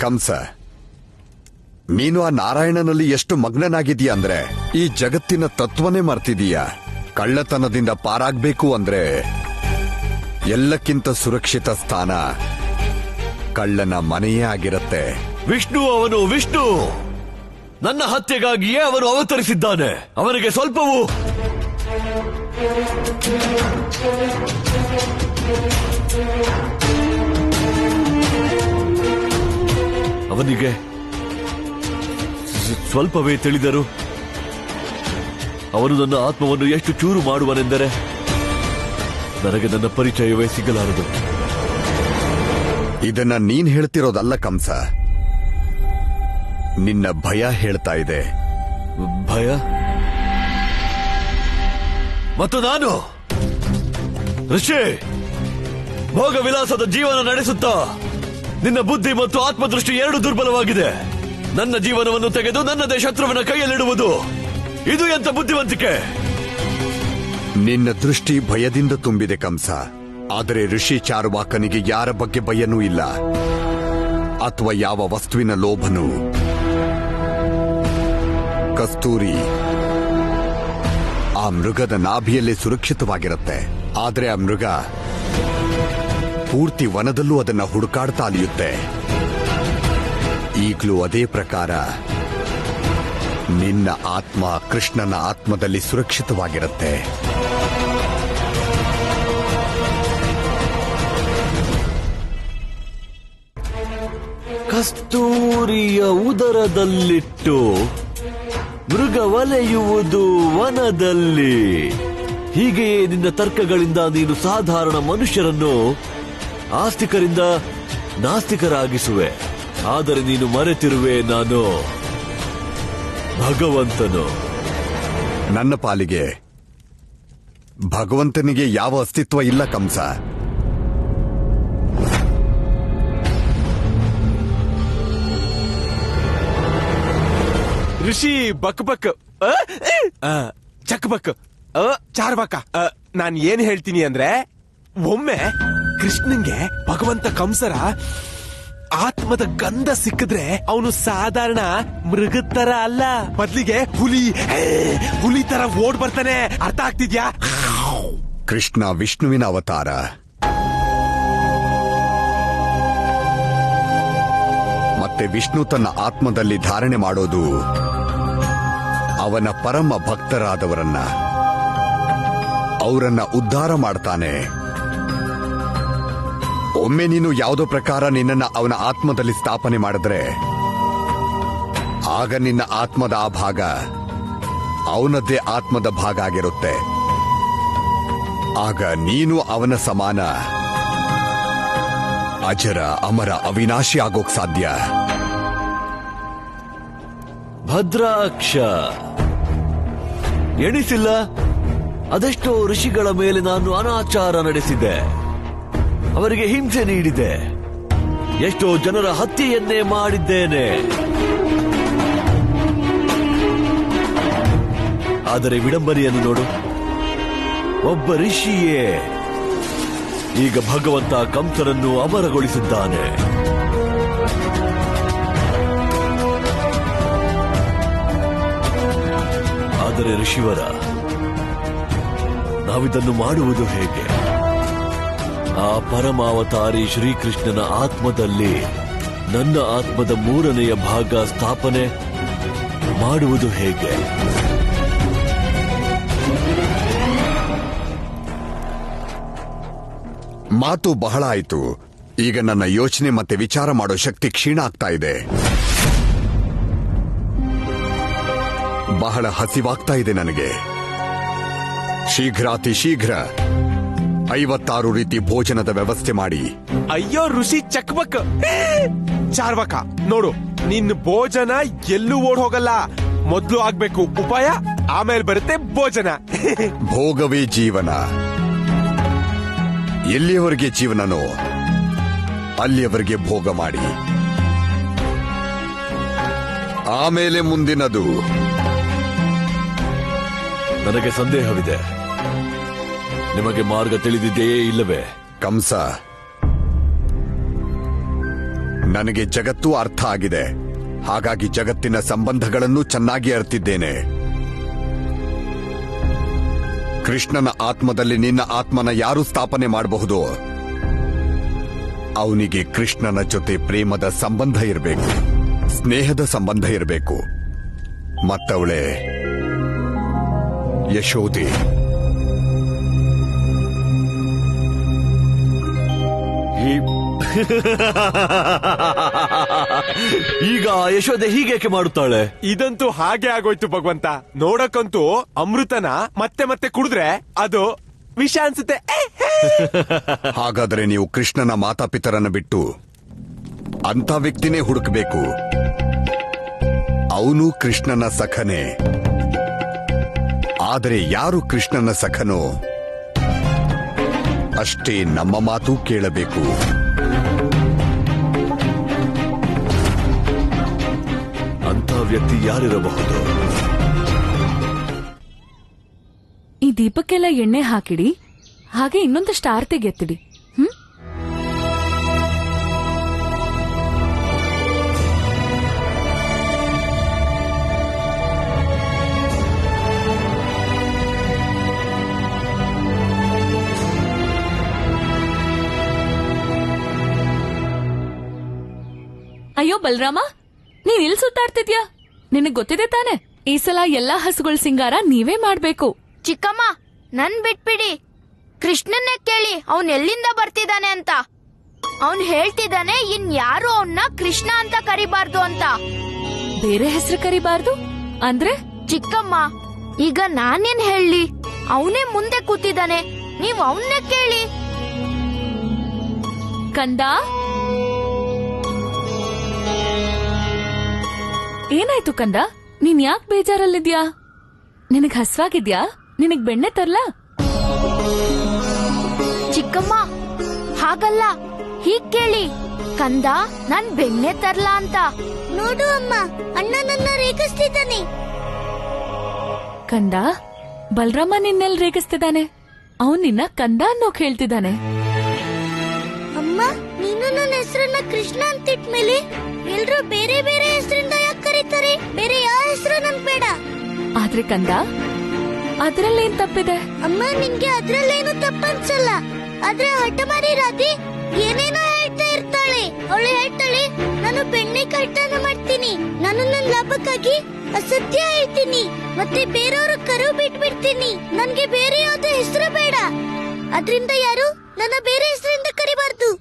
[SPEAKER 9] ಕಂಸ, ನೀನು ಆ ನಾರಾಯಣನಲ್ಲಿ ಎಷ್ಟು ಮಗ್ನನಾಗಿದೀಯ ಅಂದ್ರೆ ಈ ಜಗತ್ತಿನ ತತ್ವನೇ ಮರ್ತಿದೀಯ. ಕಳ್ಳತನದಿಂದ ಪಾರಾಗ್ಬೇಕು ಅಂದ್ರೆ ಎಲ್ಲಕ್ಕಿಂತ ಸುರಕ್ಷಿತ ಸ್ಥಾನ ಕಳ್ಳನ ಮನೆಯೇ ಆಗಿರುತ್ತೆ.
[SPEAKER 3] ವಿಷ್ಣು, ಅವನು ವಿಷ್ಣು. ನನ್ನ ಹತ್ಯೆಗಾಗಿಯೇ ಅವನು ಅವತರಿಸಿದ್ದಾನೆ. ಅವನಿಗೆ ಸ್ವಲ್ಪವೂ ಅವನಿಗೆ ಸ್ವಲ್ಪವೇ ತಿಳಿದರು ಅವನು ನನ್ನ ಆತ್ಮವನ್ನು ಎಷ್ಟು ಚೂರು ಮಾಡುವನೆಂದರೆ ನನಗೆ ನನ್ನ ಪರಿಚಯವೇ ಸಿಗಲಾರದು.
[SPEAKER 9] ಇದನ್ನ ನೀನ್ ಹೇಳ್ತಿರೋದಲ್ಲ ಕಂಸ, ನಿನ್ನ ಭಯ ಹೇಳ್ತಾ ಇದೆ.
[SPEAKER 3] ಭಯ? ಮತ್ತು ನಾನು ಋಷಿ, ಭೋಗ ವಿಲಾಸದ ಜೀವನ ನಡೆಸುತ್ತಾ ನಿನ್ನ ಬುದ್ಧಿ ಮತ್ತು ಆತ್ಮದೃಷ್ಟಿ ಎರಡು ದುರ್ಬಲವಾಗಿದೆ. ನನ್ನ ಜೀವನವನ್ನು ತೆಗೆದು ನನ್ನದೇ ಶತ್ರುವಿನ ಕೈಯಲ್ಲಿಡುವುದು ಇದು ಎಂತ ಬುದ್ಧಿವಂತಿಕೆ?
[SPEAKER 9] ನಿನ್ನ ದೃಷ್ಟಿ ಭಯದಿಂದ ತುಂಬಿದೆ ಕಂಸ. ಆದರೆ ಋಷಿ ಚಾರುವಾಕನಿಗೆ ಯಾರ ಬಗ್ಗೆ ಭಯನೂ ಇಲ್ಲ, ಅಥವಾ ಯಾವ ವಸ್ತುವಿನ ಲೋಭನೂ. ಕಸ್ತೂರಿ ಆ ಮೃಗದ ನಾಭಿಯಲ್ಲೇ ಸುರಕ್ಷಿತವಾಗಿರುತ್ತೆ. ಆದ್ರೆ ಆ ಮೃಗ ಪೂರ್ತಿ ವನದಲ್ಲೂ ಅದನ್ನ ಹುಡುಕಾಡ್ತಾ ಅಲಿಯುತ್ತೆ. ಈಗಲೂ ಅದೇ ಪ್ರಕಾರ ನಿನ್ನ ಆತ್ಮ ಕೃಷ್ಣನ ಆತ್ಮದಲ್ಲಿ ಸುರಕ್ಷಿತವಾಗಿರುತ್ತೆ.
[SPEAKER 3] ಕಸ್ತೂರಿಯ ಉದರದಲ್ಲಿಟ್ಟು ಮೃಗ ವಲೆಯುವುದು ವನದಲ್ಲಿ. ಹೀಗೆಯೇ ನಿನ್ನ ತರ್ಕಗಳಿಂದ ನೀನು ಸಾಧಾರಣ ಮನುಷ್ಯರನ್ನು ಆಸ್ತಿಕರಿಂದ ನಾಸ್ತಿಕರಾಗಿಸುವೆ. ಆದರೆ ನೀನು ಮರೆತಿರುವೆ, ನಾನು ಭಗವಂತನು.
[SPEAKER 9] ನನ್ನ ಪಾಲಿಗೆ ಭಗವಂತನಿಗೆ ಯಾವ ಅಸ್ತಿತ್ವ ಇಲ್ಲ ಕಂಸ.
[SPEAKER 4] ಋಷಿ ಬಕ್ ಬಕ್ ಚಕ್ ಬಕ್ ಚಾರ್ವಾಕ. ನಾನ್ ಏನ್ ಹೇಳ್ತೀನಿ ಅಂದ್ರೆ, ಒಮ್ಮೆ ಕೃಷ್ಣನ್ಗೆ ಭಗವಂತ ಕಂಸರ ಆತ್ಮದ ಗಂಧ ಸಿಕ್ಕಿದ್ರೆ ಅವನು ಸಾಧಾರಣ ಮೃಗದ ತರ ಅಲ್ಲ, ಬದ್ಲಿಗೆ ಹುಲಿ ತರ ಓಡ್ ಬರ್ತಾನೆ. ಅರ್ಥ ಆಗ್ತಿದ್ಯಾ?
[SPEAKER 9] ಕೃಷ್ಣ ವಿಷ್ಣುವಿನ ಅವತಾರ. ಮತ್ತೆ ವಿಷ್ಣು ತನ್ನ ಆತ್ಮದಲ್ಲಿ ಧಾರಣೆ ಮಾಡೋದು ಅವನ ಪರಮ ಭಕ್ತರಾದವರನ್ನ, ಅವರನ್ನ ಉದ್ಧಾರ ಮಾಡ್ತಾನೆ. ಒಮ್ಮೆ ನೀನು ಯಾವುದೋ ಪ್ರಕಾರ ನಿನ್ನನ್ನ ಅವನ ಆತ್ಮದಲ್ಲಿ ಸ್ಥಾಪನೆ ಮಾಡಿದ್ರೆ ಆಗ ನಿನ್ನ ಆತ್ಮದ ಆ ಭಾಗ ಅವನದ್ದೇ ಆತ್ಮದ ಭಾಗ ಆಗಿರುತ್ತೆ. ಆಗ ನೀನು ಅವನ ಸಮಾನ ಅಜರ ಅಮರ ಅವಿನಾಶಿ ಆಗೋಕ್ ಸಾಧ್ಯ.
[SPEAKER 3] ಭದ್ರಾಕ್ಷ, ಎಣಿಸಿಲ್ಲ ಅದೆಷ್ಟೋ ಋಷಿಗಳ ಮೇಲೆ ನಾನು ಅನಾಚಾರ ನಡೆಸಿದೆ. ಅವರಿಗೆ ಹಿಂಸೆ ನೀಡಿದೆ, ಎಷ್ಟೋ ಜನರ ಹತ್ಯೆಯನ್ನೇ ಮಾಡಿದ್ದೇನೆ. ಆದರೆ ವಿಡಂಬನೆಯನ್ನು ನೋಡು, ಒಬ್ಬ ಋಷಿಯೇ ಈಗ ಭಗವಂತ ಕಂಸನನ್ನು ಅಮರಗೊಳಿಸಿದ್ದಾನೆ. ಆದರೆ ಋಷಿವರ, ನಾವಿದನ್ನು ಮಾಡುವುದು ಹೇಗೆ? ಆ ಪರಮಾವತಾರಿ ಶ್ರೀಕೃಷ್ಣನ ಆತ್ಮದಲ್ಲಿ ನನ್ನ ಆತ್ಮದ 3ನೇ ಭಾಗ ಸ್ಥಾಪನೆ ಮಾಡುವುದು ಹೇಗೆ?
[SPEAKER 9] ಮಾತು ಬಹಳ ಆಯ್ತು. ಈಗ ನನ್ನ ಯೋಚನೆ ಮತ್ತೆ ವಿಚಾರ ಮಾಡೋ ಶಕ್ತಿ ಕ್ಷೀಣ ಆಗ್ತಾ ಇದೆ. ಬಹಳ ಹಸಿವಾಗ್ತಾ ಇದೆ ನನಗೆ. ಶೀಘ್ರಾತಿ ಶೀಘ್ರ 56 ರೀತಿ ಭೋಜನದ ವ್ಯವಸ್ಥೆ ಮಾಡಿ.
[SPEAKER 4] ಅಯ್ಯೋ ಋಷಿ ಚಕ್ಬಕ್ ಚಾರ್ವಕ, ನೋಡು ನಿನ್ನ ಭೋಜನ ಎಲ್ಲೂ ಓಡ್ ಹೋಗಲ್ಲ. ಮೊದ್ಲು ಆಗ್ಬೇಕು ಉಪಾಯ, ಆಮೇಲೆ ಬರುತ್ತೆ ಭೋಜನ.
[SPEAKER 9] ಭೋಗವೇ ಜೀವನ. ಎಲ್ಲಿಯವರೆಗೆ ಜೀವನನೋ ಅಲ್ಲಿಯವರೆಗೆ ಭೋಗ ಮಾಡಿ, ಆಮೇಲೆ ಮುಂದಿನದು.
[SPEAKER 3] ನನಗೆ ಸಂದೇಹವಿದೆ, ನಿಮಗೆ ಮಾರ್ಗ ತಿಳಿದಿದೆಯೇ ಇಲ್ಲವೇ?
[SPEAKER 9] ಕಂಸ, ನನಗೆ ಜಗತ್ತು ಅರ್ಥ ಆಗಿದೆ. ಹಾಗಾಗಿ ಜಗತ್ತಿನ ಸಂಬಂಧಗಳನ್ನು ಚೆನ್ನಾಗಿ ಅರ್ತಿದ್ದೇನೆ. ಕೃಷ್ಣನ ಆತ್ಮದಲ್ಲಿ ನಿನ್ನ ಆತ್ಮನ ಯಾರು ಸ್ಥಾಪನೆ ಮಾಡಬಹುದು? ಅವನಿಗೆ ಕೃಷ್ಣನ ಜೊತೆ ಪ್ರೇಮದ ಸಂಬಂಧ ಇರಬೇಕು, ಸ್ನೇಹದ ಸಂಬಂಧ ಇರಬೇಕು. ಮತ್ತವಳೆ ಯಶೋದೆ.
[SPEAKER 3] ಈಗ ಯಶೋದೆ ಹೀಗೇಕೆ ಮಾಡುತ್ತಾಳೆ?
[SPEAKER 4] ಇದಂತೂ ಹಾಗೆ ಆಗೋಯ್ತು ಭಗವಂತ. ನೋಡಕ್ಕಂತೂ ಅಮೃತನ ಮತ್ತೆ ಮತ್ತೆ ಕುಡಿದ್ರೆ ಅದು ವಿಷ ಅನ್ಸುತ್ತೆ.
[SPEAKER 9] ಹಾಗಾದರೆ ನೀವು ಕೃಷ್ಣನ ಮಾತಾಪಿತರನ್ನ ಬಿಟ್ಟು ಅಂತ ವ್ಯಕ್ತಿನೇ ಹುಡುಕಬೇಕು. ಅವನು ಕೃಷ್ಣನ ಸಖನೇ. ಆದರೆ ಯಾರು ಕೃಷ್ಣನ ಸಖನೋ ಅಷ್ಟೇ ನಮ್ಮ ಮಾತು ಕೇಳಬೇಕು.
[SPEAKER 3] ಅಂತ ವ್ಯಕ್ತಿ ಯಾರಿರಬಹುದು?
[SPEAKER 14] ಈ ದೀಪಕ್ಕೆಲ್ಲ ಎಣ್ಣೆ ಹಾಕಿಡಿ, ಹಾಗೆ ಇನ್ನೊಂದಷ್ಟು ಆರತಿಗೆ ಎತ್ತಿಡಿ. ಅಯ್ಯೋ ಬಲರಾಮ, ನೀನ್ ಇಲ್ಲಿ ಸುತ್ತಾಡ್ತಿದ್ಯಾ? ನಿನಗ್ ಗೊತ್ತಿದೆ ತಾನೆ, ಈ ಸಲ ಎಲ್ಲಾ ಹಸುಗಳ ಸಿಂಗಾರ ನೀವೇ ಮಾಡ್ಬೇಕು.
[SPEAKER 8] ಚಿಕ್ಕಮ್ಮ, ನನ್ ಬಿಟ್ಬಿಡಿ. ಕೃಷ್ಣನ್ನೇ ಕೇಳಿ ಅವನ್ ಎಲ್ಲಿಂದ ಬರ್ತಿದ್ದಾನೆ ಅಂತ. ಅವನ್ ಹೇಳ್ತಿದ್ದಾನೆ ಇನ್ಯಾರು ಅವನ್ನ ಕೃಷ್ಣ ಅಂತ ಕರಿಬಾರ್ದು ಅಂತ.
[SPEAKER 14] ಬೇರೆ ಹೆಸರು ಕರಿಬಾರ್ದು ಅಂದ್ರೆ?
[SPEAKER 8] ಚಿಕ್ಕಮ್ಮ, ಈಗ ನಾನೇನ್ ಹೇಳಿ? ಅವನೇ ಮುಂದೆ ಕೂತಿದ್ದಾನೆ, ನೀವ್ ಅವನ್ನೇ ಕೇಳಿ.
[SPEAKER 14] ಕಂದ, ಏನಾಯ್ತು ಕಂದ? ನೀನ್ ಯಾಕೆ ಬೇಜಾರಲ್ಲಿದ್ಯಾ? ನಿನಗ್ ಹಸ್ವಾಗಿದ್ಯಾ? ನಿನಗ್ ಬೆಣ್ಣೆ ತರ್ಲಾ?
[SPEAKER 8] ಚಿಕ್ಕಮ್ಮ, ಹಾಗಲ್ಲ, ಹೀಗ್ ಕೇಳಿ. ಕಂದ, ನಾನ್ ಬೆಣ್ಣೆ ತರ್ಲಾ ಅಂತ.
[SPEAKER 2] ನೋಡು ಅಮ್ಮ, ಅಣ್ಣ ನನ್ನ ರೇಗಿಸ್ತಿದ್ದಾನೆ.
[SPEAKER 14] ಕಂದ, ಬಲರಾಮ ನಿನ್ನೆಲ್ ರೇಗಿಸ್ತಿದ್ದಾನೆ? ಅವನ್ ನಿನ್ನ ಕಂದ ಅನ್ನೋಕ್ ಹೇಳ್ತಿದ್ದಾನೆ.
[SPEAKER 2] ಅಮ್ಮ, ನೀನು ನನ್ನ ಹೆಸರನ್ನ ಕೃಷ್ಣ ಅಂತಿಟ್ಮೇಲೆ ಎಲ್ರೂ ಬೇರೆ ಬೇರೆ ಹೆಸರಿಂದ ಯಾಕೆ ಕರೀತಾರೆ? ಬೇರೆ ಯಾವ ಹೆಸರು ನನ್ ಬೇಡ.
[SPEAKER 14] ಆದ್ರೆ ಕಂದ, ಅದ್ರಲ್ಲೇನ್ ತಪ್ಪಿದೆ?
[SPEAKER 2] ಅಮ್ಮ, ನಿನ್ಗೆ ಅದ್ರಲ್ಲೇನು ತಪ್ಪನ್ಸಲ್ಲ. ಆದ್ರೆ ಹಠಮಾರಿ ರಾಧಿ ಏನೇನೋ ಹೇಳ್ತಾ ಇರ್ತಾಳೆ. ಅವಳು ಹೇಳ್ತಾಳೆ, ನಾನು ಬೆಣ್ಣೆ ಕಳ್ತನ ಮಾಡ್ತೀನಿ, ನಾನು ನನ್ನ ಲಾಭಕ್ಕಾಗಿ ಅಸತ್ಯ ಹೇಳ್ತೀನಿ, ಮತ್ತೆ ಬೇರೆಯವ್ರ ಕರು ಬಿಟ್ಬಿಡ್ತೀನಿ. ನನ್ಗೆ ಬೇರೆ ಯಾವ್ದು ಹೆಸರು ಬೇಡ. ಅದ್ರಿಂದ ಯಾರು ನನ್ನ ಬೇರೆ ಹೆಸರಿಂದ ಕರಿಬಾರ್ದು.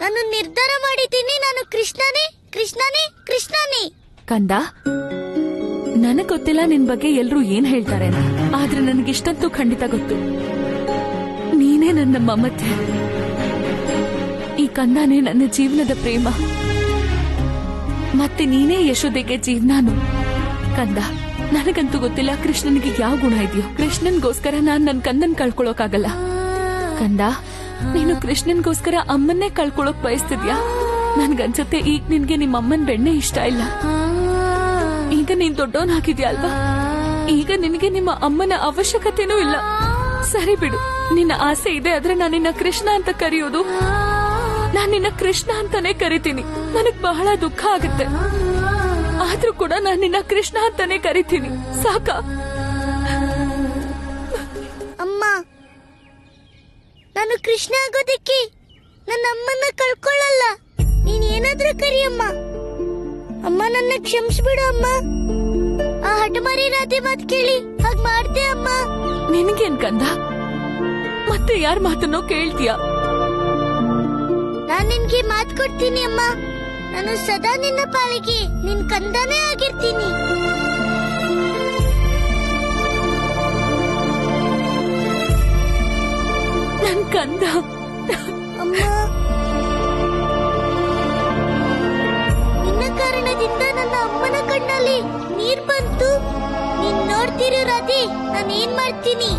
[SPEAKER 2] ನಾನು ನಿರ್ಧಾರ ಮಾಡಿದ್ದೀನಿ, ನಾನು ಕೃಷ್ಣನೇ ಕೃಷ್ಣನೇ ಕೃಷ್ಣನೇ.
[SPEAKER 14] ಕಂದ, ನನಗ್ ಗೊತ್ತಿಲ್ಲ ನಿನ್ ಬಗ್ಗೆ ಎಲ್ರೂ ಏನ್ ಹೇಳ್ತಾರೆ ಅಂತ, ಆದ್ರೆ ನನಗಿಷ್ಟಂತೂ ಖಂಡಿತ ಗೊತ್ತು, ನೀನೇ ನನ್ನ ಮಮತೆ. ಈ ಕಂದನೇ ನನ್ನ ಜೀವನದ ಪ್ರೇಮ, ಮತ್ತೆ ನೀನೇ ಯಶೋದೆಗೆ ಜೀವನಾನು. ಕಂದ, ನನಗಂತೂ ಗೊತ್ತಿಲ್ಲ ಕೃಷ್ಣನಿಗೆ ಯಾವ ಗುಣ ಇದೆಯೋ. ಕೃಷ್ಣನ್ಗೋಸ್ಕರ ನಾನ್ ನನ್ ಕಂದನ್ ಕಳ್ಕೊಳಕ್ಕಾಗಲ್ಲ. ಕಂದ, ನೀನು ಕೃಷ್ಣನ್ಗೋಸ್ಕರ ಅಮ್ಮನ್ನೇ ಕಳ್ಕೊಳಕ್ ಬಯಸ್ತಿದ್ಯಾ? ನನ್ಗನ್ಸತ್ತೆ ಈಗ ನಿನ್ಗೆ ನಿಮ್ಮ ಅಮ್ಮನ್ ಬೆಣ್ಣೆ ಇಷ್ಟ ಇಲ್ಲ. ಈಗ ನೀನ್ ದೊಡ್ಡವನಾಗಿದ್ಯಾ ಅಲ್ವಾ? ಈಗ ನಿನಗೆ ನಿಮ್ಮ ಅಮ್ಮನ ಅವಶ್ಯಕತೆನೂ ಇಲ್ಲ. ಸರಿ ಬಿಡು, ನಿನ್ನ ಆಸೆ ಇದೆ ಆದ್ರೆ ನಾನು ನಿನ್ನ ಕೃಷ್ಣ ಅಂತ ಕರೆಯೋದು, ನಾನು ನಿನ್ನ ಕೃಷ್ಣ ಅಂತಾನೆ ಕರಿತೀನಿ. ನನಗ್ ಬಹಳ ದುಃಖ ಆಗುತ್ತೆ, ಆದ್ರೂ ಕೂಡ ನಾನು ನಿನ್ನ ಕೃಷ್ಣ ಅಂತಾನೆ ಕರಿತೀನಿ. ಸಾಕ?
[SPEAKER 2] ಅಮ್ಮ, ನಾನು ಕೃಷ್ಣ ಆಗೋದಕ್ಕೆ ನನ್ನ ಅಮ್ಮನ್ನ ಕಳ್ಕೊಳ್ಳಲ್ಲ. ನೀನ್ ಏನಾದ್ರೂ ಕರಿಯಮ್ಮ. ಅಮ್ಮ, ನನ್ನ ಕ್ಷಮಿಸ್ಬಿಡು ಅಮ್ಮ. ಆ ಹಠಮಾರಿ ರಾಧೆ ಮಾತು ಕೇಳಿ ಹಾಗ್ ಮಾಡ್ದೆ ಅಮ್ಮ.
[SPEAKER 14] ನಿನ್ಗೇನ್ ಕಂದ, ಮತ್ತೆ ಯಾರ ಮಾತನ್ನೋ ಕೇಳ್ತೀಯ?
[SPEAKER 2] ನಾನ್ ನಿನ್ಗೆ ಮಾತು ಕೊಡ್ತೀನಿ ಅಮ್ಮ. ನಾನು ಸದಾ ನಿನ್ನ ಪಾಲಿಗೆ ನಿನ್ ಕಂದನೇ ಆಗಿರ್ತೀನಿ.
[SPEAKER 14] ನನ್ ಕಂದ.
[SPEAKER 2] ಅಮ್ಮ, ನಿನ್ನ ಕಾರಣದಿಂದ ನನ್ನ ಅಮ್ಮನ ಕಣ್ಣಲ್ಲಿ ನೀರ್ ಬಂತು. ನೀನ್ ನೋಡ್ತಿರೋ ರಾಧೆ, ನಾನೇನ್ ಮಾಡ್ತೀನಿ?